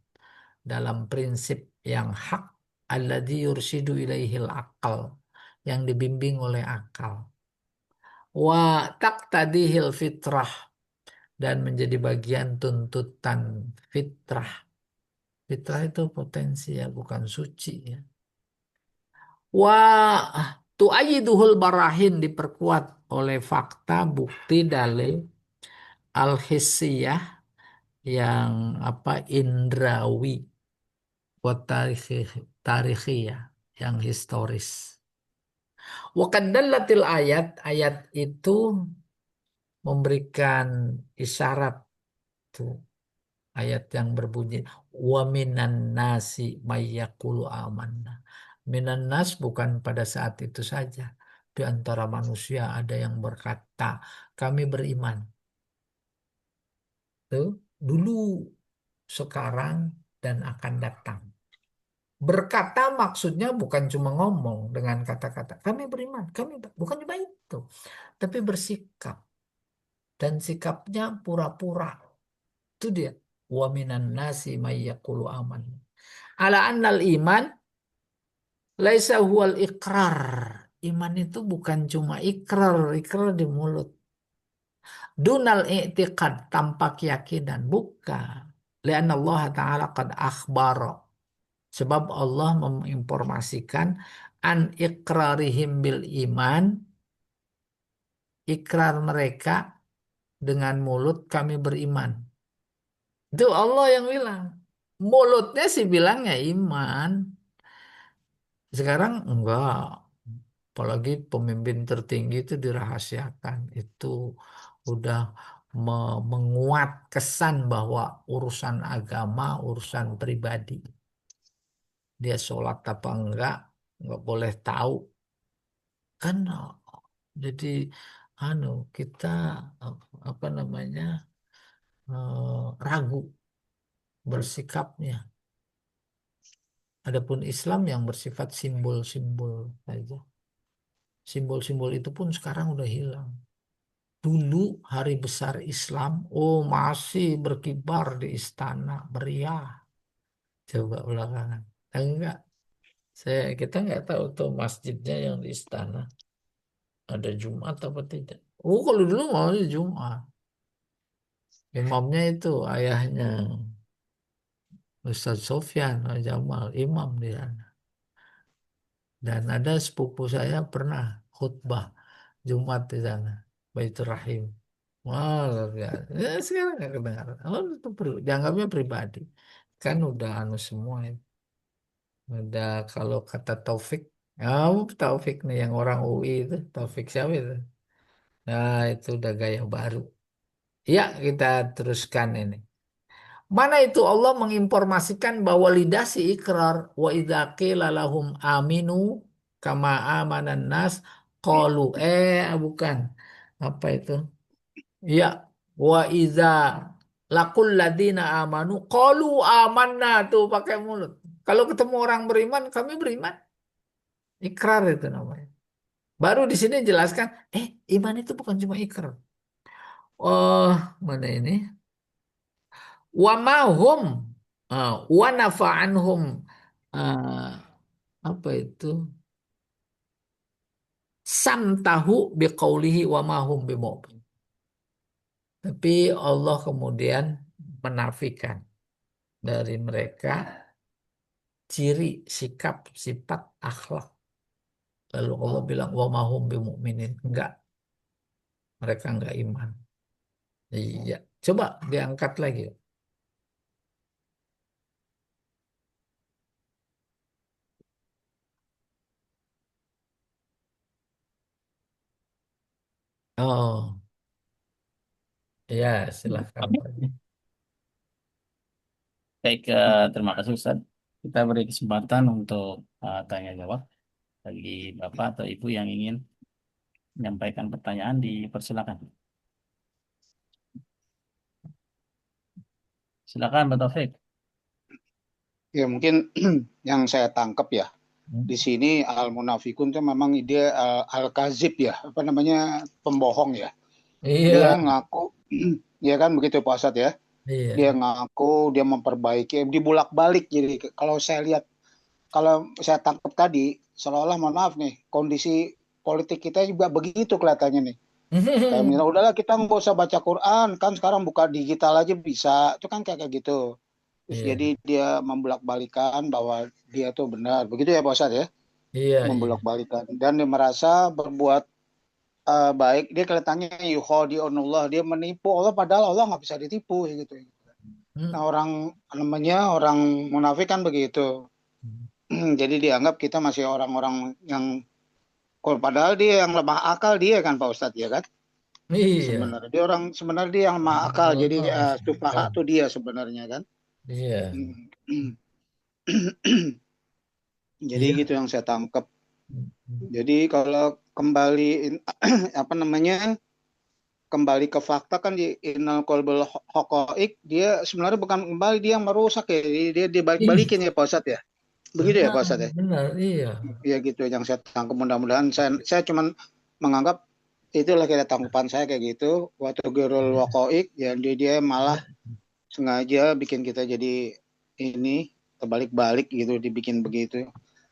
dalam prinsip yang hak, alladzi yursidu ilaihil akal, yang dibimbing oleh akal. Wa taqtadihil fitrah, dan menjadi bagian tuntutan fitrah. Fitrah itu potensi ya, bukan suci ya. Wa tu'ayiduhul barahin, diperkuat oleh fakta, bukti, dalil al-hissiyah, yang indrawi, wa tarikhiyah, yang historis. Wa qaddallatil ayat itu memberikan isyarat tuh, ayat yang berbunyi wa minan nasi mayyaqulu amanna. Minan nas bukan pada saat itu saja. Di antara manusia ada yang berkata, kami beriman. Tuh, dulu, sekarang, dan akan datang. Berkata maksudnya bukan cuma ngomong dengan kata-kata, kami beriman, bukan cuma itu, tapi bersikap. Dan sikapnya pura-pura. Itu dia. Wa minan nasi may yaqulu aman. Ala annal iman laisa huwal ikrar. Iman itu bukan cuma ikrar, ikrar di mulut. Dunal i'tiqad, tanpa keyakinan, bukan. Lianna Allah Ta'ala qad akhbara. Sebab Allah menginformasikan an ikrarihim bil iman, ikrar mereka dengan mulut kami beriman. Itu Allah yang bilang. Mulutnya sih bilangnya iman. Sekarang enggak. Apalagi pemimpin tertinggi itu dirahasiakan. Itu udah menguat kesan bahwa urusan agama, urusan pribadi. Dia sholat apa enggak boleh tahu. Kan jadi kita apa namanya ragu bersikapnya. Adapun Islam yang bersifat simbol-simbol saja. Simbol-simbol itu pun sekarang udah hilang. Dulu hari besar Islam, oh masih berkibar di istana, meriah. Coba belakangan. Enggak, kita nggak tahu tuh masjidnya yang di istana ada Jumat apa tidak. Oh, kalau dulu mau Jumat. Imamnya itu ayahnya Ustadz Sofyan Al Jamal, imam di sana. Dan ada sepupu saya pernah khutbah Jumat di sana, Baitur Rahim. Wah, luar biasa. Ya, sekarang nggak kedengaran. Oh, itu dianggapnya pribadi. Kan udah anu semua itu. Udah kalau kata Taufik, oh, Taufik nih yang orang UI itu, Taufik siapa itu? Nah, itu udah gaya baru. Ya, kita teruskan ini. Mana itu Allah menginformasikan bahwa lidah si ikrar wa idza qila lahum aminu kama amanan nas qalu bukan apa itu? Ya, wa idza laqul ladina amanu qalu amanna tuh pakai mulut. Kalau ketemu orang beriman, kami beriman. Ikrar itu namanya. Baru di sini jelaskan, iman itu bukan cuma ikrar. Oh, mana ini? Wa mahum wa nafa'anhum uh, apa itu? Sam tahu biqaulihi wa mahum bimu'min. Tapi Allah kemudian menafikan dari mereka ciri, sikap, sifat, akhlak. Lalu Allah bilang wa mahum bimu'minin. Enggak, mereka enggak iman. Iya. Coba diangkat lagi. Oh, ya silahkan. Baik, terima kasih Ustaz. Kita beri kesempatan untuk tanya jawab bagi Bapak atau Ibu yang ingin menyampaikan pertanyaan, dipersilakan. Silakan, Pak Taufik. Ya mungkin yang saya tangkap ya di sini al munafikun itu memang dia al kazib ya, apa namanya, pembohong ya. Dia Iya, ngaku ya kan begitu Pak Asad ya. Dia iya. ngaku dia memperbaiki, dibulak-balik. Jadi kalau saya lihat, kalau saya tangkap tadi seolah-olah, mohon maaf nih, kondisi politik kita juga begitu kelihatannya nih. Kayak misalnya udahlah kita nggak usah baca Quran, kan sekarang buka digital aja bisa. Itu kan kayak gitu. Terus jadi Iya, dia membulak-balikan bahwa dia tuh benar. Begitu ya Pak Ustadz ya? iya, iya. Membulak-balikan. Dan dia merasa berbuat baik. Dia kelihatannya yukhadi'unullah. Dia menipu Allah padahal Allah nggak bisa ditipu gitu. Nah Hmm. orang namanya orang munafik kan begitu. Jadi dianggap kita masih orang-orang yang padahal dia yang lemah akal dia kan Pak Ustadz ya kan? Iya. Sebenarnya dia yang lemah akal. Jadi Oh, sufaha tuh dia sebenarnya kan. iya. Jadi Iya. gitu yang saya tangkap. Jadi kalau kembali apa namanya, kembali ke fakta kan di Innal Qalbal Haqaiq, dia sebenarnya bukan kembali, dia yang merusak ya. Dia Ih, dibalik-balikin ya Pak Ustadz ya. Begitu ya benar, Pak Ustadz ya. benar, iya. Ya gitu yang saya tangkap, mudah-mudahan saya cuman menganggap itulah kira tanggapan saya kayak gitu. Waktu Gerul Waqaiq ya, dia malah sengaja bikin kita jadi ini terbalik-balik gitu, dibikin begitu.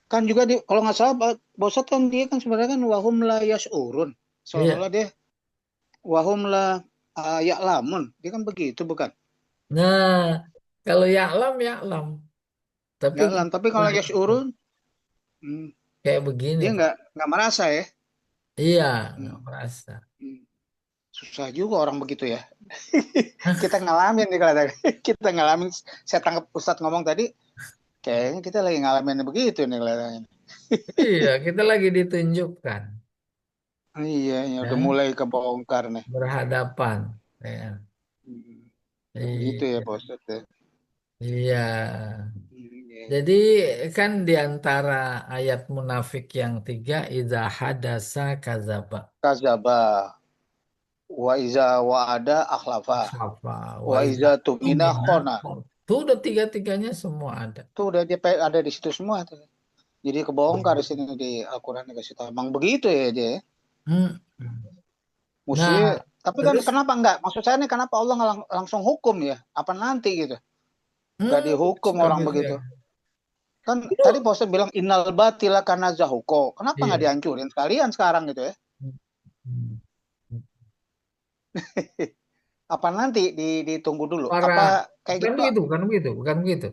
Kan juga kalau nggak salah Bosat kan dia kan sebenarnya kan wahum la yas'urun. Iya. Seolah-olah dia wahum la ya'lamun. Dia kan begitu bukan? Nah, kalau ya alam. Tapi Ya'lam. Tapi kalau nah, yas'urun, hmm, kayak begini, dia Pak. nggak merasa ya. Iya, nggak Hmm, merasa. hmm. Susah juga orang begitu ya. Kita ngalamin nih kalau kita ngalamin. Saya tangkap Ustadz ngomong tadi, kayaknya kita lagi ngalamin begitu nih kelihatannya. Iya, kita lagi ditunjukkan, Iya, ya udah ya, mulai kebongkar nih. berhadapan. Ya. Hmm, ya begitu ya Iya, Pak Ustadz ya. iya. Iya. Jadi kan di antara ayat munafik yang tiga, idza hadasa kazaba, Kazaba wa iza wa'ada akhlafa akhlafa, wa wa idza iza tumina tumina. khona. Itu udah tiga-tiganya semua ada. Tuh udah dia ada di situ semua tuh. Jadi kebongkar di sini di Al-Qur'an dikasih tahu. Emang begitu ya dia. Hmm. Mesti Nah, tapi kan terus kenapa enggak? Maksud saya nih kenapa Allah nggak langsung hukum ya? Apa nanti gitu? Nggak dihukum suka orang gitu ya. begitu. Kan tadi Itu Pak Ustadz bilang innal batila kana zahuko. Kenapa nggak iya. dihancurin sekalian sekarang gitu ya? Hmm. Apa nanti ditunggu dulu? Para Apa kayak bukan gitu? begitu, bukan begitu, bukan begitu.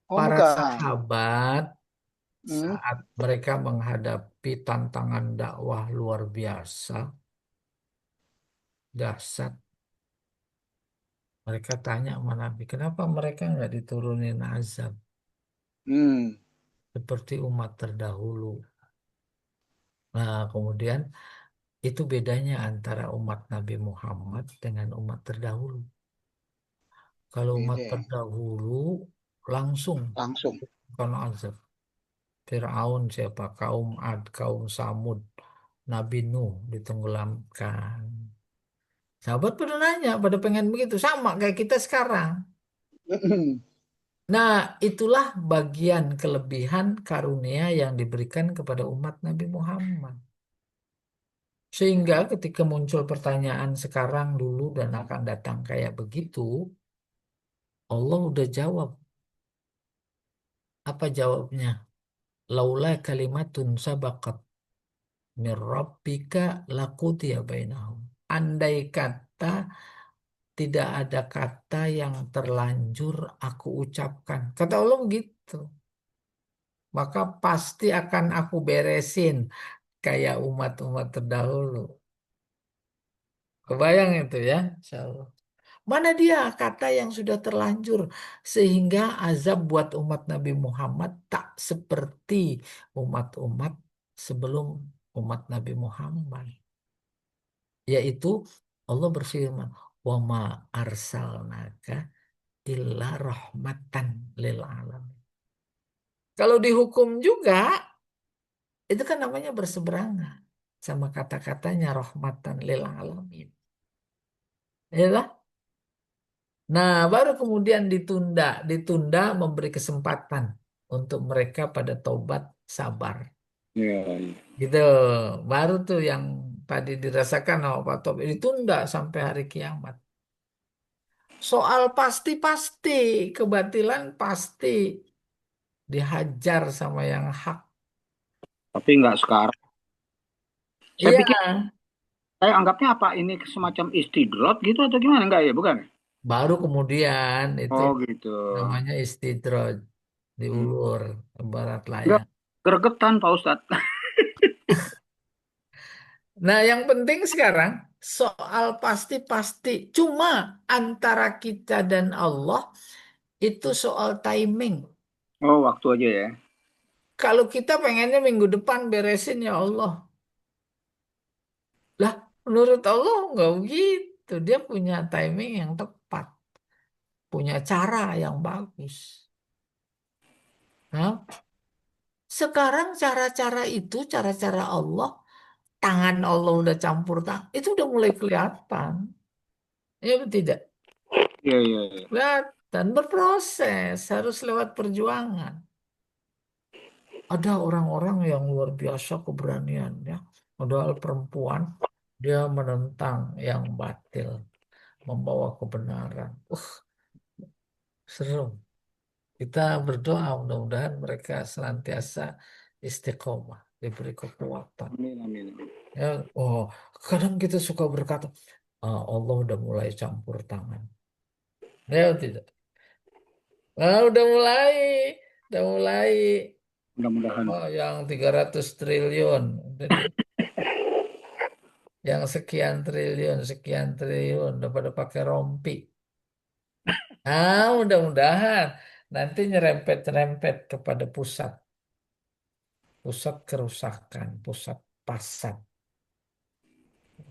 Oh Para bukan. sahabat Hmm. saat mereka menghadapi tantangan dakwah luar biasa, dahsyat, mereka tanya sama Nabi, kenapa mereka nggak diturunin azab Hmm. seperti umat terdahulu? Nah, kemudian itu bedanya antara umat Nabi Muhammad dengan umat terdahulu. Kalau umat Beda ya. terdahulu langsung Langsung. bukan azab. Fir'aun siapa? Kaum Ad, kaum Samud, Nabi Nuh ditenggelamkan. Sahabat pada nanya, pada pengen begitu. Sama kayak kita sekarang. Nah, itulah bagian kelebihan karunia yang diberikan kepada umat Nabi Muhammad. Sehingga ketika muncul pertanyaan sekarang, dulu, dan akan datang kayak begitu, Allah udah jawab. Apa jawabnya? Laula kalimatun sabaqat mir rabbika laqudiya bainahum. Andai kata tidak ada kata yang terlanjur aku ucapkan. Kata Allah begitu. Maka pasti akan aku beresin kayak umat-umat terdahulu. Kebayang itu ya, Insya Allah. Mana dia kata yang sudah terlanjur sehingga azab buat umat Nabi Muhammad tak seperti umat-umat sebelum umat Nabi Muhammad. Yaitu Allah berfirman, "Wa ma arsalnaka illa rahmatan lil alamin." Kalau dihukum juga itu kan namanya berseberangan sama kata-katanya rahmatan lil alamin. Ya. Nah, baru kemudian ditunda memberi kesempatan untuk mereka pada tobat sabar. Iya, iya. Gitu. Baru tuh yang tadi dirasakan sama Pak Top ditunda sampai hari kiamat. Soal pasti-pasti, kebatilan pasti dihajar sama yang hak. Tapi nggak sekarang. Saya Iya, pikir, saya anggapnya apa ini semacam istidrot gitu atau gimana? Enggak ya, bukan? baru kemudian itu Oh gitu. namanya istidraj, Hmm. diulur, barat Enggak, layar. gregetan Pak Ustadz. Nah, yang penting sekarang soal pasti-pasti. Cuma antara kita dan Allah itu soal timing. Oh, waktu aja ya. Kalau kita pengennya minggu depan beresin ya Allah. Lah, menurut Allah nggak begitu. Dia punya timing yang tepat, punya cara yang bagus. Nah, sekarang cara-cara itu, cara-cara Allah, tangan Allah udah campur tangan, itu udah mulai kelihatan. Ya betul tidak? Iya, iya, iya. Kelihatan berproses, harus lewat perjuangan. Ada orang-orang yang luar biasa keberaniannya. Padahal perempuan, dia menentang yang batil, membawa kebenaran. Seru. Kita berdoa mudah-mudahan mereka senantiasa istiqomah, diberi kekuatan. Amin, amin, amin. Ya, oh, kadang kita suka berkata, "Ah, Allah udah mulai campur tangan." Ya, tidak. Ah, udah mulai. Mudah-mudahan. Oh, yang 300 triliun. Jadi, yang sekian triliun, udah pada pakai rompi. Ah, mudah-mudahan nanti nyerempet-nyerempet kepada pusat kerusakan, pusat pasat.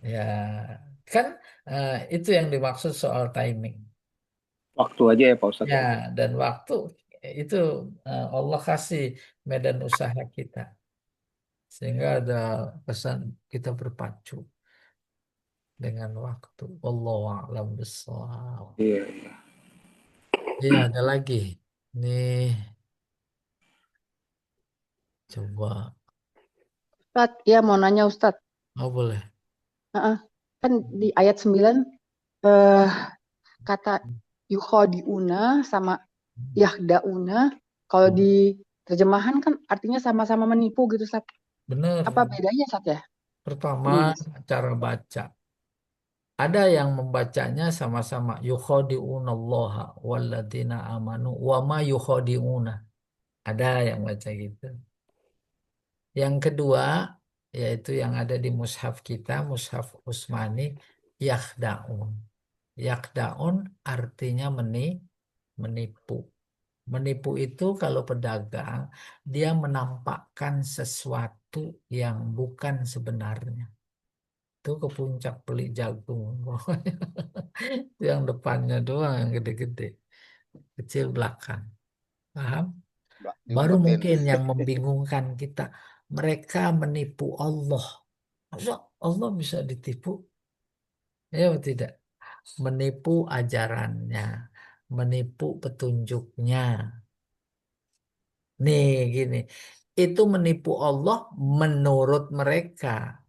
Ya, kan itu yang dimaksud soal timing. Waktu aja ya Pak Ustadz Ya, ya. dan waktu itu Allah kasih medan usaha kita. Sehingga ada pesan kita berpacu dengan waktu. Wallahu a'lam bishawab. Iya, iya. Iya, ada lagi. Nih, coba. Ustadz, ya mau nanya Ustadz. Oh, boleh. Heeh. Kan di ayat 9 eh, kata yukhadi'una sama Yahda'una, kalau di terjemahan kan artinya sama-sama menipu gitu, Ustaz. Bener. Apa bedanya, Ustaz ya? Pertama, Ini, cara baca. Ada yang membacanya sama-sama yukhadi'unallaha walladzina amanu wa ma yukhadi'una. Ada yang baca gitu. Yang kedua, yaitu yang ada di mushaf kita, mushaf Utsmani, yakhda'un. Yakhda'un artinya menipu. Menipu itu kalau pedagang, dia menampakkan sesuatu yang bukan sebenarnya. Itu ke puncak beli jagung. Itu yang depannya doang yang gede-gede. Kecil belakang. Paham? Baru Diumpetin. mungkin yang membingungkan kita. Mereka menipu Allah. Masa Allah bisa ditipu? Ya atau tidak. Menipu ajarannya. Menipu petunjuknya. Nih gini. Itu menipu Allah menurut mereka.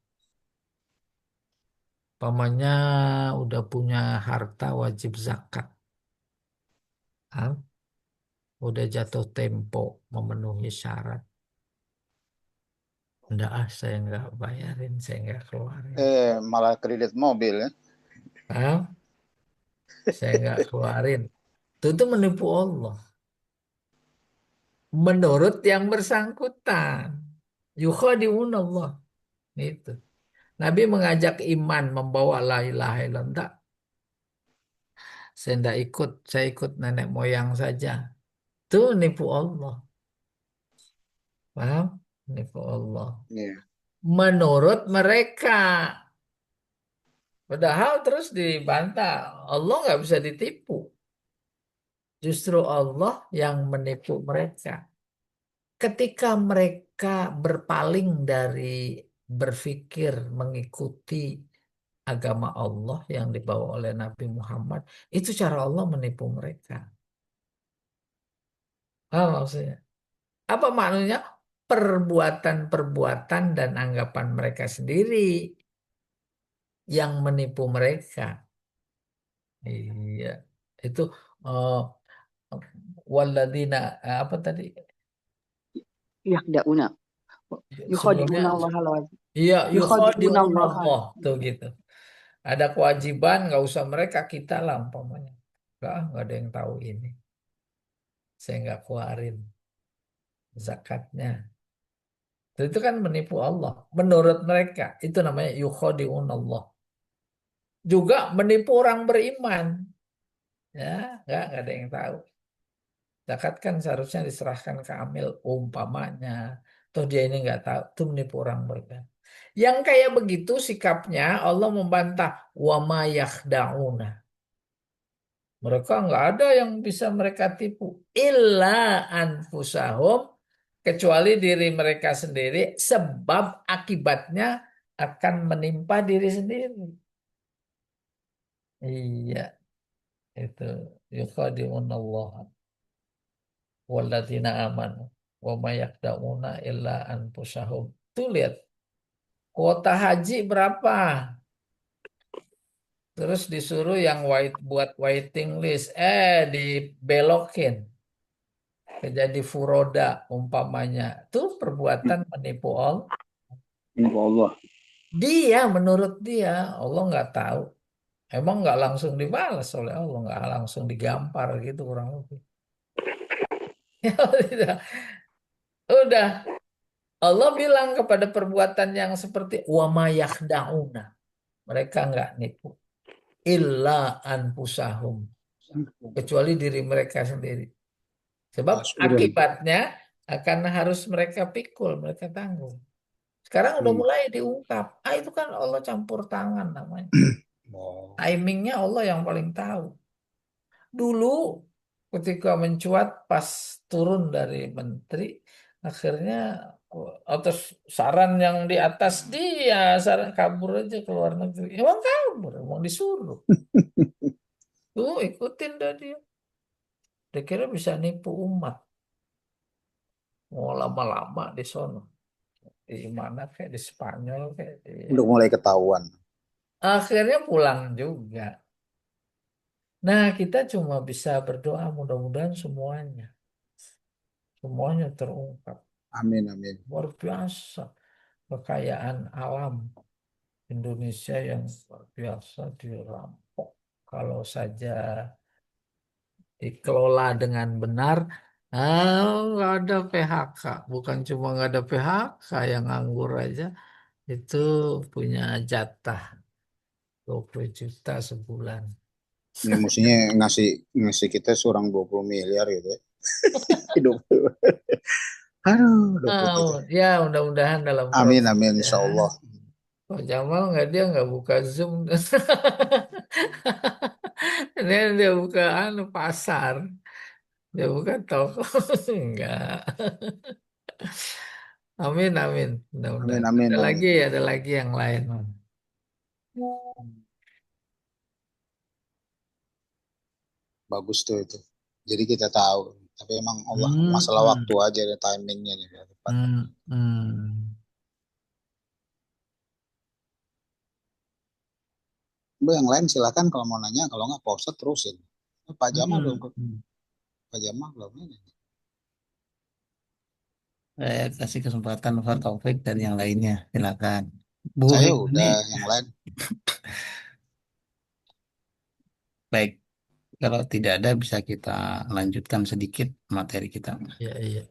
Pamannya udah punya harta wajib zakat. Ah, udah jatuh tempo memenuhi syarat. Enggak, saya nggak bayarin, saya nggak keluarin. Malah kredit mobil ya. Ah, saya nggak keluarin. Itu menipu Allah. Menurut yang bersangkutan. Yukhadi'un Allah. Itu. Nabi mengajak iman membawa la ilaha illallah. Enggak, saya enggak ikut. Saya ikut nenek moyang saja. Itu nipu Allah. Paham? Nipu Allah. Iya. Menurut mereka. Padahal terus dibantah. Allah nggak bisa ditipu. Justru Allah yang menipu mereka. Ketika mereka berpaling dari berpikir mengikuti agama Allah yang dibawa oleh Nabi Muhammad, itu cara Allah menipu mereka. Apa maksudnya? Apa maknanya? Perbuatan-perbuatan dan anggapan mereka sendiri yang menipu mereka. Iya, itu eh, waladina apa tadi? Yahda'una. Sebelumnya, Yukhadi'una Allah iya Yukhadi'una Allah. yukhadi'unallah tuh gitu. Ada kewajiban, nggak usah mereka, kita lah umpamanya. Nggak ada yang tahu ini. Saya nggak keluarin zakatnya. Itu kan menipu Allah. Menurut mereka, itu namanya yukhadi'un Allah. Juga menipu orang beriman. Ya, nggak ada yang tahu. Zakat kan seharusnya diserahkan ke amil umpamanya. Toh dia ini nggak tahu. Itu menipu orang beriman. Yang kayak begitu sikapnya Allah membantah. Wa ma yakhda'una. Mereka nggak ada yang bisa mereka tipu. Illa anfusahum. Kecuali diri mereka sendiri. Sebab akibatnya akan menimpa diri sendiri. Iya. Itu. Yukhadi'un Allah. Walladzina amanu. Wa ma yakhda'una illa anfusahum. Tuh lihat. Kuota haji berapa? Terus disuruh yang buat waiting list. Dibelokin. Jadi furoda umpamanya. Itu perbuatan menipu Allah. Menipu Allah. Dia menurut dia. Allah nggak tahu. Emang nggak langsung dibalas oleh Allah. Nggak langsung digampar gitu kurang lebih. Ya, udah. Allah bilang kepada perbuatan yang seperti wa ma yakhda'una. Mereka nggak nipu. Illa anfusahum. Kecuali diri mereka sendiri. Sebab Asyurin. akibatnya akan harus mereka pikul, mereka tanggung. Sekarang udah mulai diungkap. Itu kan Allah campur tangan namanya. Oh. Timingnya Allah yang paling tahu. Dulu ketika mencuat pas turun dari menteri, akhirnya atas saran yang di atas dia, saran kabur aja ke luar negeri. Emang kabur, emang disuruh. Tuh ikutin dah dia. Dia kira bisa nipu umat. Mau lama-lama di sono. Di mana kayak di Spanyol kayak di... Udah mulai ketahuan. Akhirnya pulang juga. Nah, kita cuma bisa berdoa mudah-mudahan semuanya terungkap. Amin, amin. Luar biasa kekayaan alam Indonesia yang luar biasa dirampok. Kalau saja dikelola dengan benar, nggak ada PHK. Bukan cuma nggak ada PHK, yang nganggur aja itu punya jatah 20 juta sebulan. Ya mestinya ngasih ngasih kita seorang 20 miliar gitu ya. 20. Aduh, 20 Oh, juta. ya mudah-mudahan dalam Amin, proses amin, ya. insya Allah. Pak Jamal nggak, dia nggak buka Zoom. Dia buka pasar. Dia buka toko. Enggak. Amin, amin. Amin, Mudah-mudahan. amin, amin. Ada lagi yang lain. Bagus tuh itu. Jadi kita tahu. Tapi emang Allah Hmm, masalah waktu hmm, aja ada timingnya nih. Biar tepat. hmm, hmm. Bu, yang lain silakan kalau mau nanya. Kalau nggak Pak Ustadz terusin. Pak Jamal belum. Hmm, hmm. Pak Jamal belum ini. Saya kasih kesempatan Pak Taufik dan yang lainnya. Silakan. Bu Saya Heni. udah yang lain. Baik. Kalau tidak ada bisa kita lanjutkan sedikit materi kita. Iya, iya.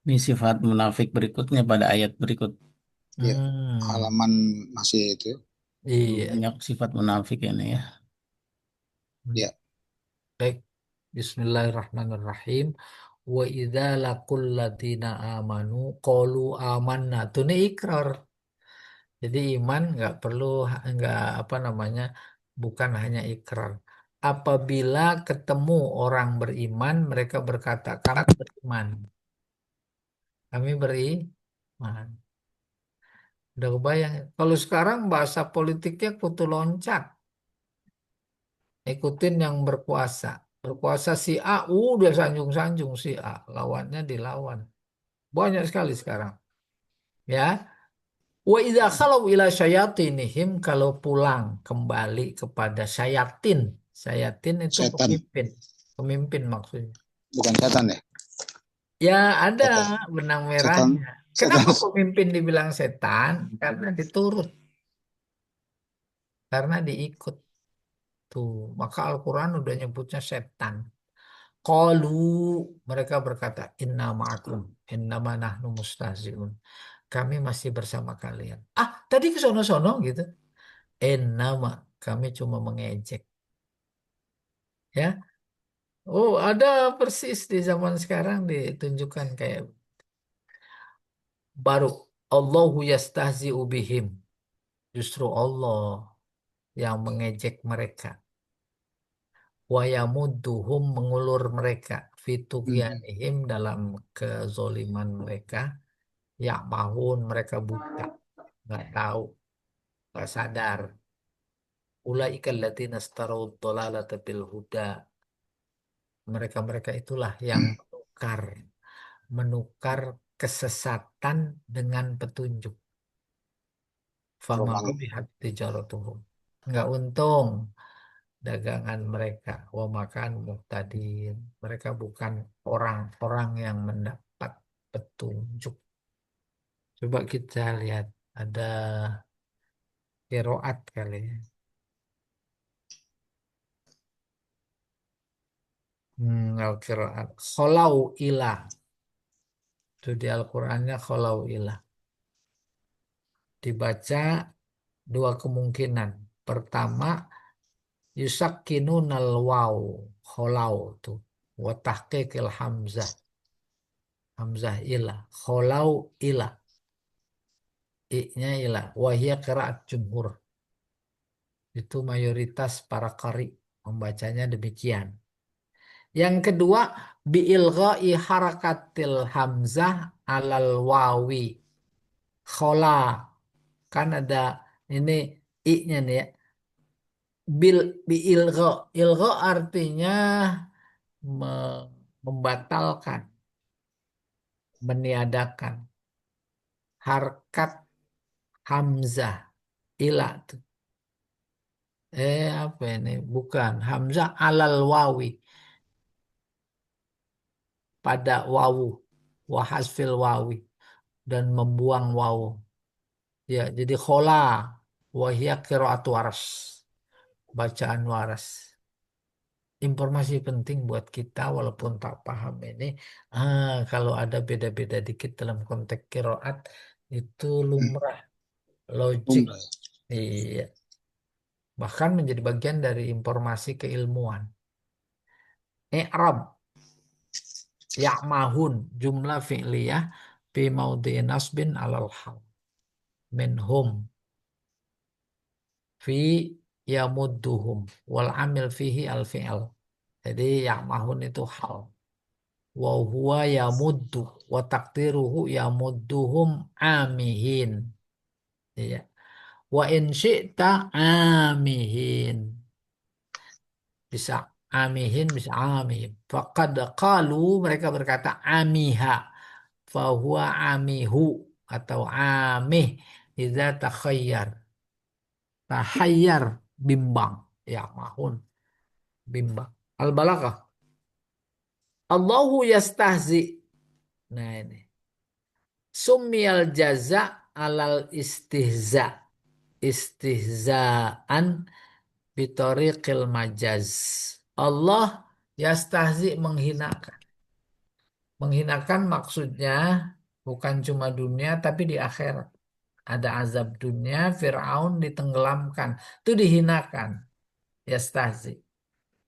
Ini sifat munafik berikutnya pada ayat berikut. Ya, Hmm, halaman masih itu. iya. Banyak sifat munafik ini ya. Hmm. Ya, Baik. Bismillahirrahmanirrahim. Wa idza laqul ladina amanu qalu amanna. Itu nih ikrar. Jadi iman nggak apa namanya, bukan hanya ikrar. Apabila ketemu orang beriman, mereka berkata kami beriman, kami beriman. Udah kebayang? Kalau sekarang bahasa politiknya kutu loncat, ikutin yang berkuasa. Berkuasa si A, udah sanjung-sanjung si A, lawannya dilawan. Banyak sekali sekarang. Ya, wa idza khalau ila syayatinihim, kalau pulang kembali kepada syayatin. Syayatin itu setan. pemimpin. Pemimpin maksudnya. Bukan setan ya? Ya ada Kata benang setan, merahnya. setan. Kenapa pemimpin dibilang setan? Karena diturut, karena diikut. Tuh, maka Al-Quran udah nyebutnya setan. Qalu, mereka berkata, inna ma'akum, innama nahnu mustahzi'un. Kami masih bersama kalian. Ah, tadi ke sono-sono gitu. Nama, kami cuma mengejek. Ya, oh ada persis di zaman sekarang ditunjukkan kayak baru Allahu yastahzi'u bihim. Justru Allah yang mengejek mereka. Wa yamudduhum, mengulur mereka. Hmm. Fitughyanihim, dalam kezoliman mereka. Ya mahun, mereka buta. Nggak tahu, nggak sadar. Ulaika alladziina istarau dhalalata bil huda. Mereka-mereka itulah yang menukar kesesatan dengan petunjuk. Fama Roman. bihat tijaratuhum. Nggak untung dagangan mereka. Wa makan muhtadin. Mereka bukan orang-orang yang mendapat petunjuk. Coba kita lihat, ada kiroat kali ya. Al-kiroat. Kholau ilah. Itu di Al-Qur'annya kholau ilah. Dibaca dua kemungkinan. Pertama, yusakkinunal waw, kholau tuh, wa tahqiqil hamzah, hamzah ilah, kholau ilah, i-nya ilah, wahia qiraat jumhur, itu mayoritas para qari membacanya demikian. Yang kedua, biilghai harakatil hamzah alal wawi, khola, kan ada ini i-nya nih ya, ilgha, ilgha artinya membatalkan, meniadakan. Harkat hamzah ilah tuh. Apa ini? Bukan. Hamzah alal wawi. Pada wawu. Wahasfil wawi. Dan membuang wawu. Ya, jadi khola. Wahia qiraatu waras. Bacaan waras. Informasi penting buat kita walaupun tak paham ini. Kalau ada beda-beda dikit dalam konteks qiraat. Itu lumrah. Logik. Umrah. Iya. Bahkan menjadi bagian dari informasi keilmuan. I'rab. Ya'mahun. Jumlah fi'liyah. Fi maudhi'i nasbin alal hal. Minhum. Fi yamudduhum. Wal amil fihi al fi'al. Jadi ya'mahun itu hal. Wa huwa yamuddu. Wa takdiruhu yamudduhum amihin. Iya. Wa in syi'ta amihin. Bisa amihin, bisa amihim. Faqad qalu, mereka berkata amiha. Fahuwa amihu. Atau amih. Idza takhayyar. Tahayyar. Bimbang. Ya mahun. Bimbang. Al-balaghah. Allahu yastahzi. Nah ini. Summiyal jaza alal istihza. Istihzaan bitoriqil majaz. Allah yastahzi menghinakan. Menghinakan maksudnya bukan cuma dunia tapi di akhirat. Ada azab dunia, Fir'aun ditenggelamkan. Itu dihinakan. Yastahzi.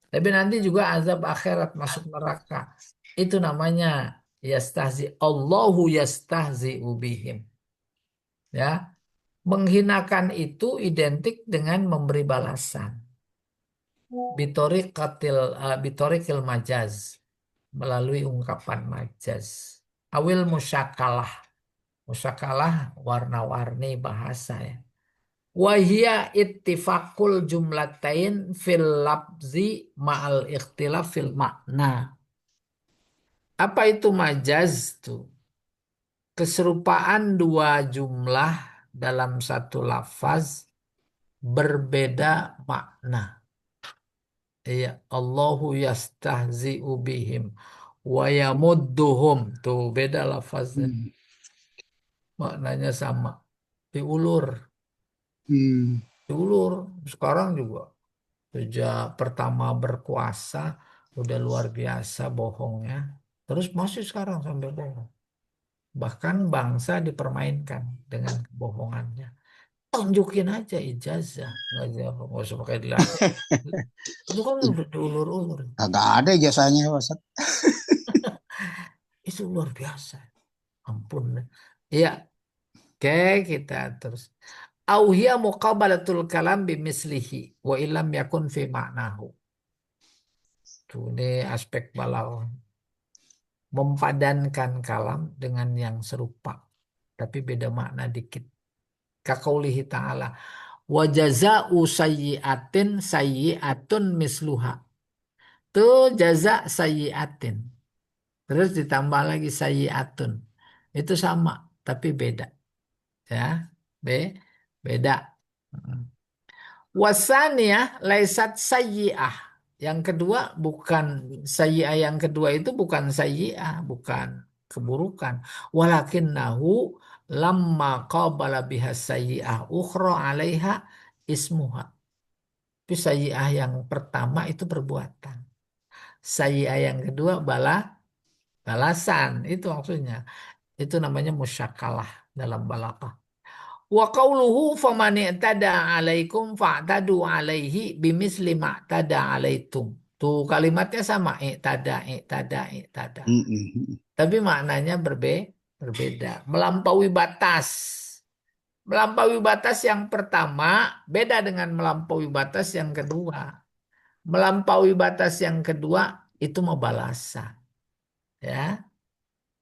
Tapi nanti juga azab akhirat masuk neraka. Itu namanya yastahzi. Allahu yastahzi ubihim. Ya, menghinakan itu identik dengan memberi balasan. Bitorikil majaz. Melalui ungkapan majaz. Awil musyakalah. Musyakalah warna-warni bahasa ya. Wahia ittifaqul jumlatain fil labzi ma'al ikhtilaf fil makna. Apa itu majaz tuh? Keserupaan dua jumlah dalam satu lafaz berbeda makna. Iya, Allahu yastahzi'u bihim wa yamudduhum. Tuh beda lafaznya. Hmm. Maknanya sama. Diulur. Hmm. Diulur. Sekarang juga. Sejak pertama berkuasa udah luar biasa bohongnya. Terus masih sekarang sampai bohong. Bahkan bangsa dipermainkan dengan kebohongannya. Tunjukin aja ijazah. Nggak usah pakai dilatih. Itu kan udah diulur-ulur. Kagak ada jasanya, Ustaz. Itu luar biasa. Ampun. Iya. Oke, kita terus. Auhiya muqabalatul kalam bimislihi wa illam yakun fi ma'nahu. Tuh, ini aspek balaghah. Mempadankan kalam dengan yang serupa tapi beda makna dikit. Kaqaulihi ta'ala wa jazaa'u sayyi'atin sayyi'atun misluha. Tuh jaza sayyi'atin. Terus ditambah lagi sayyi'atun. Itu sama tapi beda. Ya. B beda. Wasaniyah laisat sayyi'ah. Yang kedua bukan sayyi'ah, yang kedua itu bukan sayyi'ah, bukan keburukan. Walakinnahu lamma qabala biha sayyi'ah ukhra 'alaiha ismuha. Tapi sayyi'ah yang pertama itu perbuatan. Sayyi'ah yang kedua balasan. Itu maksudnya. Itu namanya musyakalah dalam balaghah. Wa qauluhu faman i'tada 'alaikum fa'tadu 'alaihi bimisli ma'tada 'alaitum. Tuh kalimatnya sama i'tada. Hmm. Tapi maknanya berbeda. Melampaui batas. Melampaui batas yang pertama beda dengan melampaui batas yang kedua. Melampaui batas yang kedua itu mau balasan. Ya.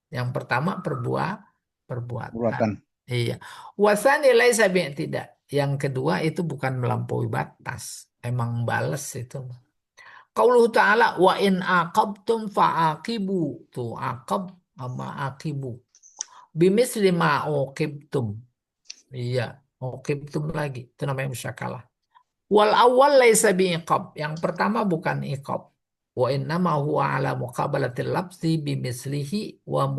Yang pertama perbuatan. Buatan. Iya. Wasani laisa tidak. Yang kedua itu bukan melampaui batas. Emang bales itu. Qauluhu ta'ala wa in aqabtum fa'aqibu. Tuh aqab sama aqibu. Bimisli ma uqibtum. Iya, uqibtum lagi. Itu namanya musyakalah. Wal awal laisa bi'iqab. Yang pertama bukan iqab. Wa innama huwa ala muqabalatil lafzi bimislihi wa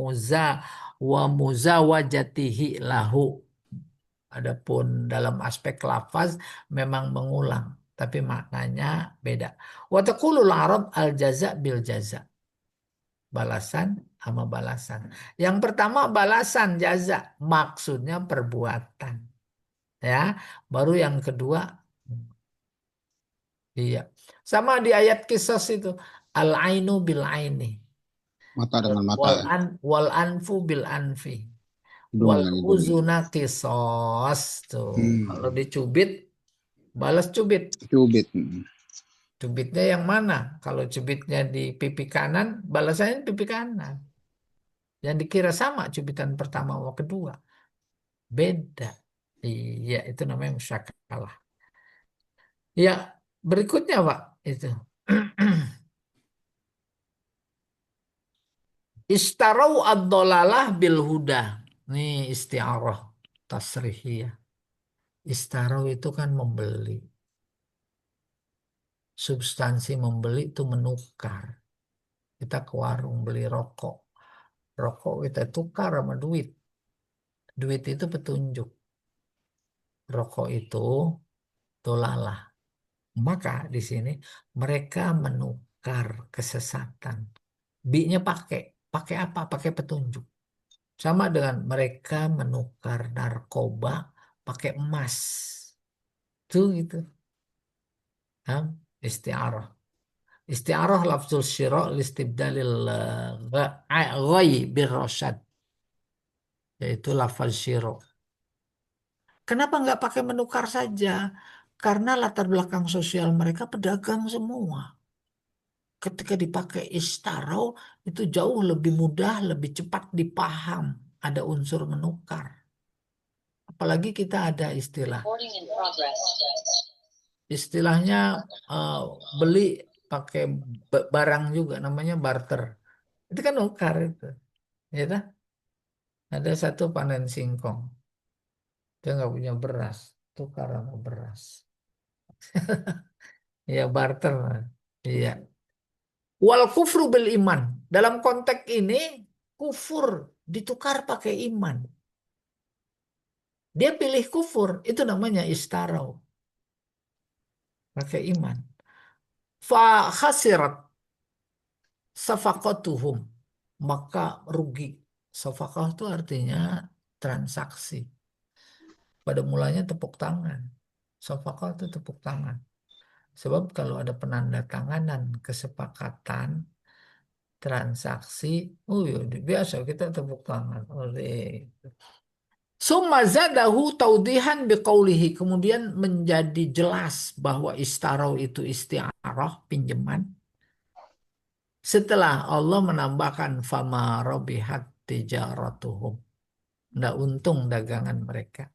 muzawajatihi lahu. Adapun dalam aspek lafaz memang mengulang, tapi maknanya beda. Wa taqulul Arab al jaza bil jaza. Balasan sama balasan. Yang pertama balasan jaza, maksudnya perbuatan. Ya, baru yang kedua iya. Sama di ayat kisah itu al ainu bil aini, Mata dengan mata wal ya. an wal anfu bil anfi, Hidung wal dengan hidung. uzuna kisos tuh. Kalau Hmm. dicubit balas cubit. Cubit. Cubitnya yang mana? Kalau cubitnya di pipi kanan, balasannya pipi kanan. Yang dikira sama cubitan pertama sama kedua. Beda. Iya, itu namanya musyakalah. Ya, berikutnya, Pak, itu. Istarau ad-dolalah bil huda. Nih istiarah tasrihiyah. Istarau itu kan membeli. Substansi membeli itu menukar. Kita ke warung beli rokok. Rokok kita tukar sama duit. Duit itu petunjuk. Rokok itu dolalah. Maka di sini mereka menukar kesesatan. Bi-nya pakai. Pakai apa? Pakai petunjuk. Sama dengan mereka menukar narkoba pakai emas. Itu gitu. Hah? Istiarah. Istiarah lafzul syira' listibdalil ghai birrasyad. Yaitu lafaz syira'. Kenapa nggak pakai menukar saja? Karena latar belakang sosial mereka pedagang semua. Ketika dipakai istarau itu jauh lebih mudah, lebih cepat dipaham. Ada unsur menukar. Apalagi kita ada istilahnya eh, beli pakai barang juga namanya barter. Itu kan nukar itu. Ya dah. Ada satu panen singkong. Dia nggak punya beras. Tukar sama beras. Ya barter. Iya. Wal kufru bil iman. Dalam konteks ini kufur ditukar pakai iman. Dia pilih kufur, itu namanya istarau, pakai iman. Fa khasirat safaqatuhum, maka rugi. Safaqah itu artinya transaksi. Pada mulanya tepuk tangan. Safaqah itu tepuk tangan. Sebab kalau ada penandatanganan kesepakatan transaksi, oh ya biasa kita tepuk tangan. Oleh Summa zadahu taudihan biqaulihi. Kemudian menjadi jelas bahwa istarau itu istiarah, pinjaman. Setelah Allah menambahkan fama robihat tijaratuhum. Nggak untung dagangan mereka.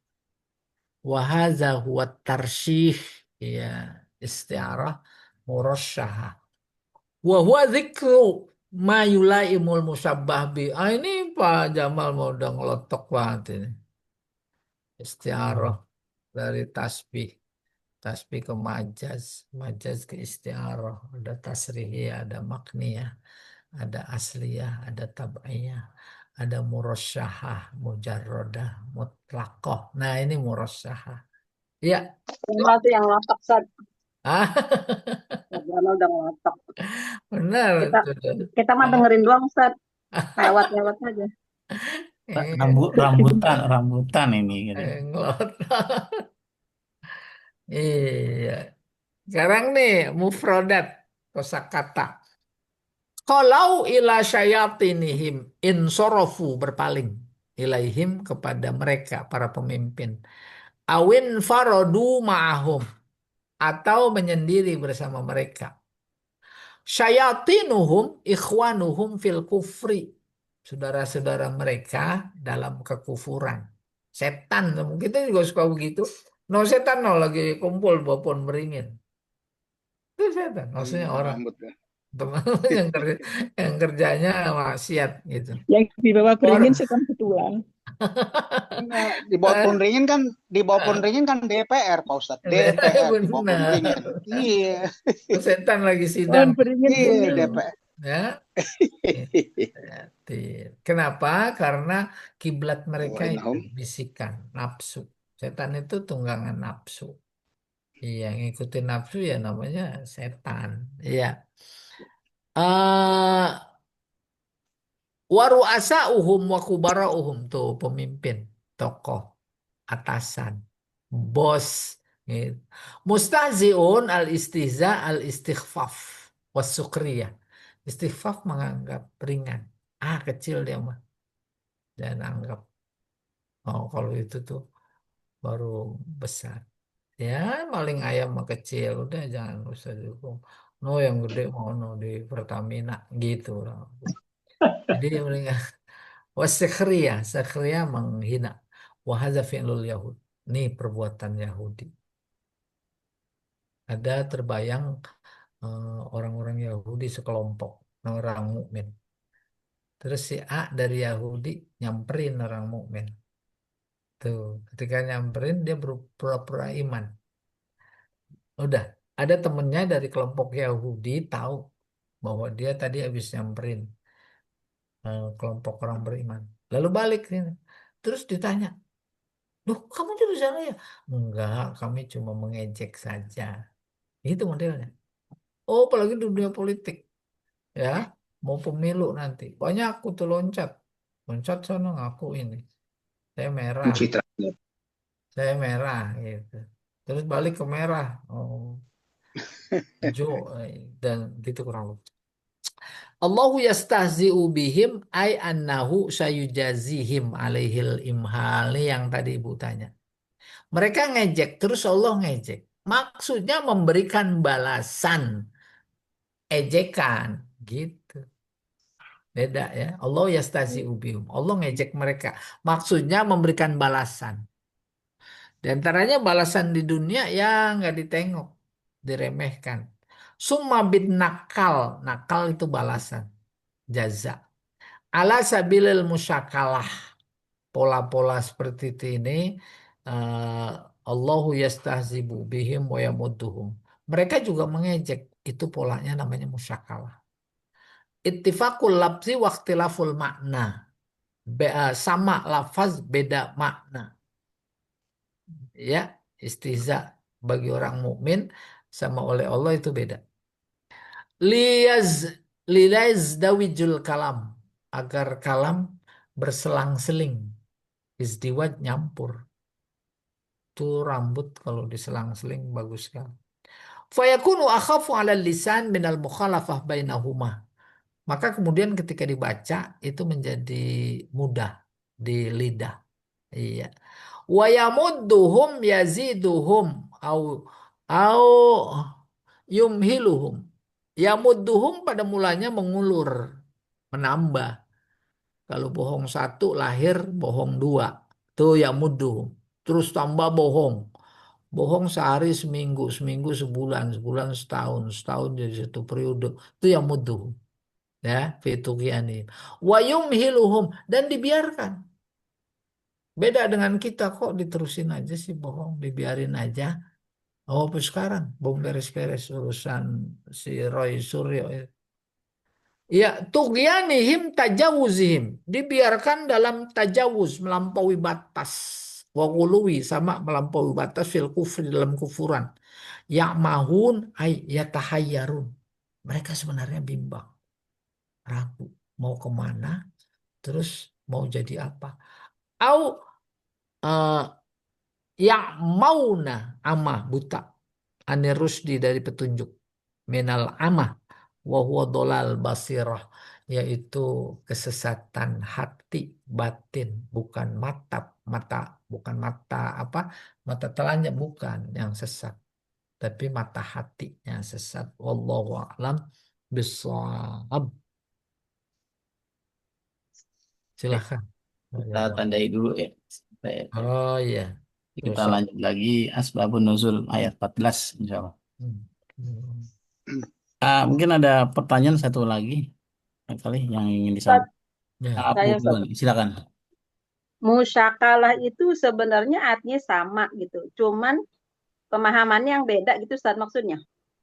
Wahaza huwa tarsyih. Ya, istiarah murasyaha. Wa huwa dzikru ma yulaimul musabbah bi. Ah, ini Pak Jamal mau udah ngelotok banget ini. Istiarah dari tasbih. Tasbih ke majaz, majaz ke istiarah, ada tasrihiyah, ada makniyah, ada asliyah, ada tab'iyah, ada murasyahah, mujarrodah, mutlaqah. Nah, ini murasyahah. Ya. Jamal tuh yang ngotak, Sat. Ah, Jamal udah ngotak. benar Kita itu. kita mah dengerin doang, Sat. Lewat-lewat aja. Rambutan, rambutan ini gitu. Ngelot. Iya. Sekarang nih mufradat kosakata. Kalau ila syayatinihim insorofu berpaling ilaihim kepada mereka para pemimpin. Awin farodu ma'ahum atau menyendiri bersama mereka. Syayatinuhum ikhwanuhum fil kufri. Saudara-saudara mereka dalam kekufuran. Setan, kita juga suka begitu. No setan no lagi kumpul bopon beringin. Itu setan, maksudnya orang Rambut ya. teman yang kerjanya maksiat gitu. Yang dibawa Or, beringin setan betulan. Iya, di bawah Pundringin kan, di bawah Pundringin kan DPR, Pak Ustadz. DPR di bawah Pundringin. Benar. Iya, Setan lagi Oh, sidang. beringin iya bener. DPR. Ya, kenapa? Karena kiblat mereka itu Wainahum. bisikan, nafsu. Setan itu tunggangan nafsu. Iya, ngikutin nafsu ya namanya setan. Iya. Waru'asa'uhum wa kubara'uhum tuh pemimpin, tokoh, atasan, bos. Gitu. Mustahzi'un al-istihza al-istighfaf was-sukriyah. Istighfaf menganggap ringan. Ah, kecil dia mah. Dan anggap, oh kalau itu tuh baru besar. Ya, maling ayam mah kecil. Udah jangan usah dihukum. No, yang gede mau no di Pertamina gitu lah. Jadi yang mendingan wasakhriyah, sakhriyah menghina. Wahadza fi'lul Yahud. Ini perbuatan Yahudi. Ada terbayang orang-orang Yahudi sekelompok orang mukmin. Terus si A dari Yahudi nyamperin orang mukmin. Tuh, ketika nyamperin dia berpura-pura iman. Udah, ada temennya dari kelompok Yahudi tahu bahwa dia tadi habis nyamperin kelompok orang beriman. Lalu balik nih. Terus ditanya, "Loh, kamu juga sana ya?" "Enggak, kami cuma mengejek saja." Itu modelnya. Oh, apalagi di dunia politik, ya. Mau pemilu nanti. Banyak aku tuh loncat. Loncat sana ngaku ini. Saya merah, Citra. saya merah gitu. Terus balik ke merah. Oh, hijau dan gitu kurang lebih. Allahu yastahzi'u bihim ay annahu sayujazihim alaihil imhal. Ini yang tadi Ibu tanya. Mereka ngejek, terus Allah ngejek. Maksudnya memberikan balasan, ejekan, gitu. Beda ya. Allah yastahzi'u bihim. Allah ngejek mereka. Maksudnya memberikan balasan. Di antaranya balasan di dunia ya nggak ditengok, diremehkan. Summa bin nakal, nakal itu balasan, jaza. Ala sabilil musyakalah, pola-pola seperti itu ini Allahu yastahzibu bihim wa yamudduhum. Mereka juga mengejek, itu polanya namanya musyakalah. Ittifaqul lafzi wa ikhtilaful makna. Sama lafaz beda makna. Ya, istihza bagi orang mukmin sama oleh Allah itu beda. Liyaz lilaz dawijul kalam, agar kalam berselang-seling. Izdiwaj nyampur. Itu rambut kalau diselang-seling bagus kan. Fayakunu akhafu 'ala lisan minal mukhalafah bainahuma. Maka kemudian ketika dibaca itu menjadi mudah di lidah. Iya. Wa yamudduhum yaziduhum au yumhiluhum. Yamudduhum pada mulanya mengulur, menambah. Kalau bohong satu lahir bohong dua. Tuh yamudduhum. Terus tambah bohong. Bohong sehari seminggu, seminggu sebulan, sebulan setahun, setahun jadi satu periode. Itu yamudduhum. Ya, fituqyani. Wa yumhiluhum dan dibiarkan. Beda dengan kita kok diterusin aja sih bohong, dibiarin aja. Oh, apa sekarang belum beres-beres urusan si Roy Suryo. Ya, tughyanihim tajawuzihim. Dibiarkan dalam tajawuz, melampaui batas. Wa ghuluwi, sama melampaui batas fil kufri dalam kufuran. Ya'mahun ay yatahayyarun. Mereka sebenarnya bimbang, ragu, mau kemana, terus mau jadi apa. Au yang mauna amah buta anir rusdi dari petunjuk minal amah wa huwa dolal basirah, yaitu kesesatan hati batin, bukan mata mata bukan mata apa mata telanjang, bukan yang sesat tapi mata hatinya sesat. Wallahu a'lam bishawab. Baik, Silahkan. Oh, kita ya, Bang. tandai dulu ya. Sampai Oh iya. kita Dosa. lanjut lagi Asbabun Nuzul ayat 14 insya Allah. Hmm. Hmm. Mungkin ada pertanyaan satu lagi kali yang ingin Ustaz, disampaikan. Ya. Abu saya Ustaz. duluan, silakan. Musyakalah itu sebenarnya artinya sama gitu. Cuman pemahamannya yang beda gitu Ustaz maksudnya.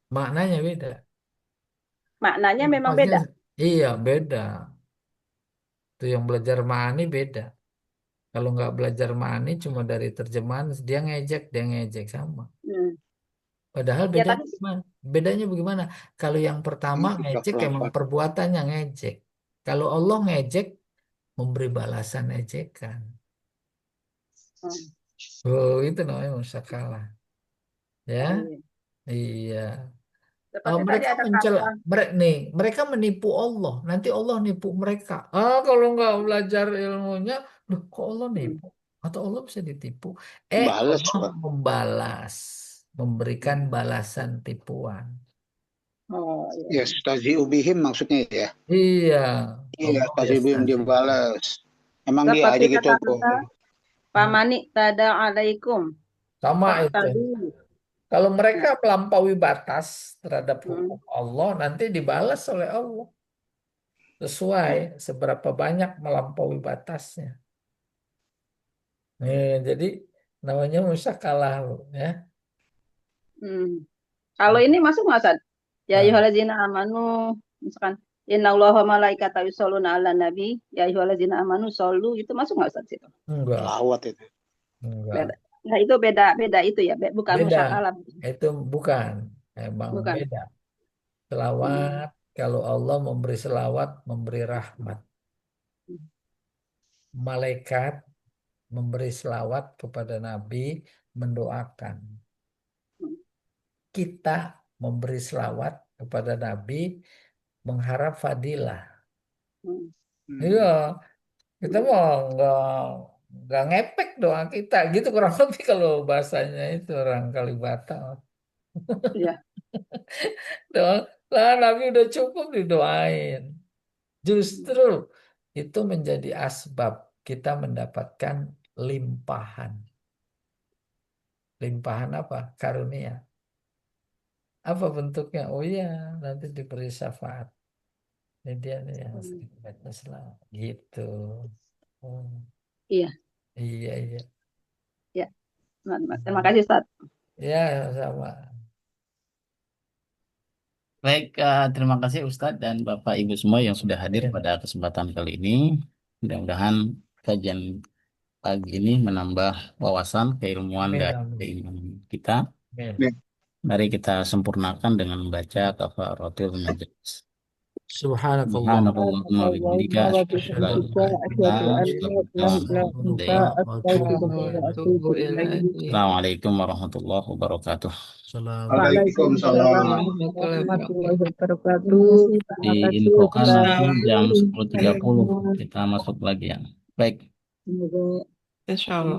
Maknanya beda. Maknanya memang Maksudnya beda. iya beda. Tuh yang belajar ma'ani beda. Kalau nggak belajar ma'ani cuma dari terjemahan dia ngejek sama. Hmm. Padahal Ya bedanya tapi bagaimana? Bedanya bagaimana? Kalau yang pertama ngejek emang Lafal. perbuatannya ngejek. Kalau Allah ngejek memberi balasan ejekan. hmm. Oh, itu namanya musakalah. Ya, Oh, iya. iya. Seperti tadi Mereka ada mencela, kata mereka menipu Allah. Nanti Allah nipu mereka. Kalau nggak belajar ilmunya, loh, kok Allah hmm. nipu? Atau Allah bisa ditipu? Bales, Allah Pak. membalas, memberikan balasan tipuan. Oh, iya. Ya, stazi ubihim maksudnya ya. Iya, Iya, Allah stazi ubihim yastahzi. dibalas. Emang dia Seperti aja gitu, kata-kata Pak. pamani tada alaikum. Sama Pak itu. tadi. Kalau mereka Nah, melampaui batas terhadap hukum hmm. Allah, nanti dibalas oleh Allah sesuai seberapa banyak melampaui batasnya. Jadi namanya musyakalah, ya. Hmm. Kalau ini masuk nggak Ustaz? Ya Nah, ayyuhallazina amanu misalkan innallaha wa malaikatahu yusholluna 'alan nabi ya ayyuhallazina amanu shollu itu masuk nggak Ustaz situ? enggak, Lawat itu. enggak. Beda. Nah, itu beda itu ya, bukan Beda. musyakalah. Itu bukan, emang Bukan. beda. Hmm. Selawat, kalau Allah memberi selawat, memberi rahmat. Malaikat memberi selawat kepada Nabi, mendoakan. Kita memberi selawat kepada Nabi, mengharap fadilah. Hmm. Iya, kita mau nggak ngepek doa kita, gitu kurang lebih kalau bahasanya itu orang Kalibata. Iya. Doa, lah Nabi udah cukup didoain. Justru itu menjadi asbab kita mendapatkan limpahan. Limpahan apa? Karunia. Apa bentuknya? Oh iya, nanti diberi syafaat. Ini dia nih yang Hmm. sedikitnya selamat. Gitu. Oh, Iya, iya, iya. ya. Terima kasih Ustaz. Ya, sama. Baik, terima kasih Ustadz dan Bapak Ibu semua yang sudah hadir Iya. pada kesempatan kali ini. Mudah-mudahan kajian pagi ini menambah wawasan, keilmuan Amin, dan amin. keimanan kita. Amin. Ya. Mari kita sempurnakan dengan membaca kafaratul majelis. Subhanakallah. Subhanakallahumma wa bihamdika asyhadu an Asyhadu la an ilaha la illa anta ilaha astaghfiruka wa atubu ilaik. illallah wa atubu ilaihi. Assalamualaikum warahmatullahi wabarakatuh. Assalamualaikum Waalaikumsalam. warahmatullahi warahmatullahi wabarakatuh. wabarakatuh. Terima kasih Diinfokan nanti Ustaz. jam Assalamualaikum. 10.30 kita masuk lagi ya. Baik. Semoga Insya Allah.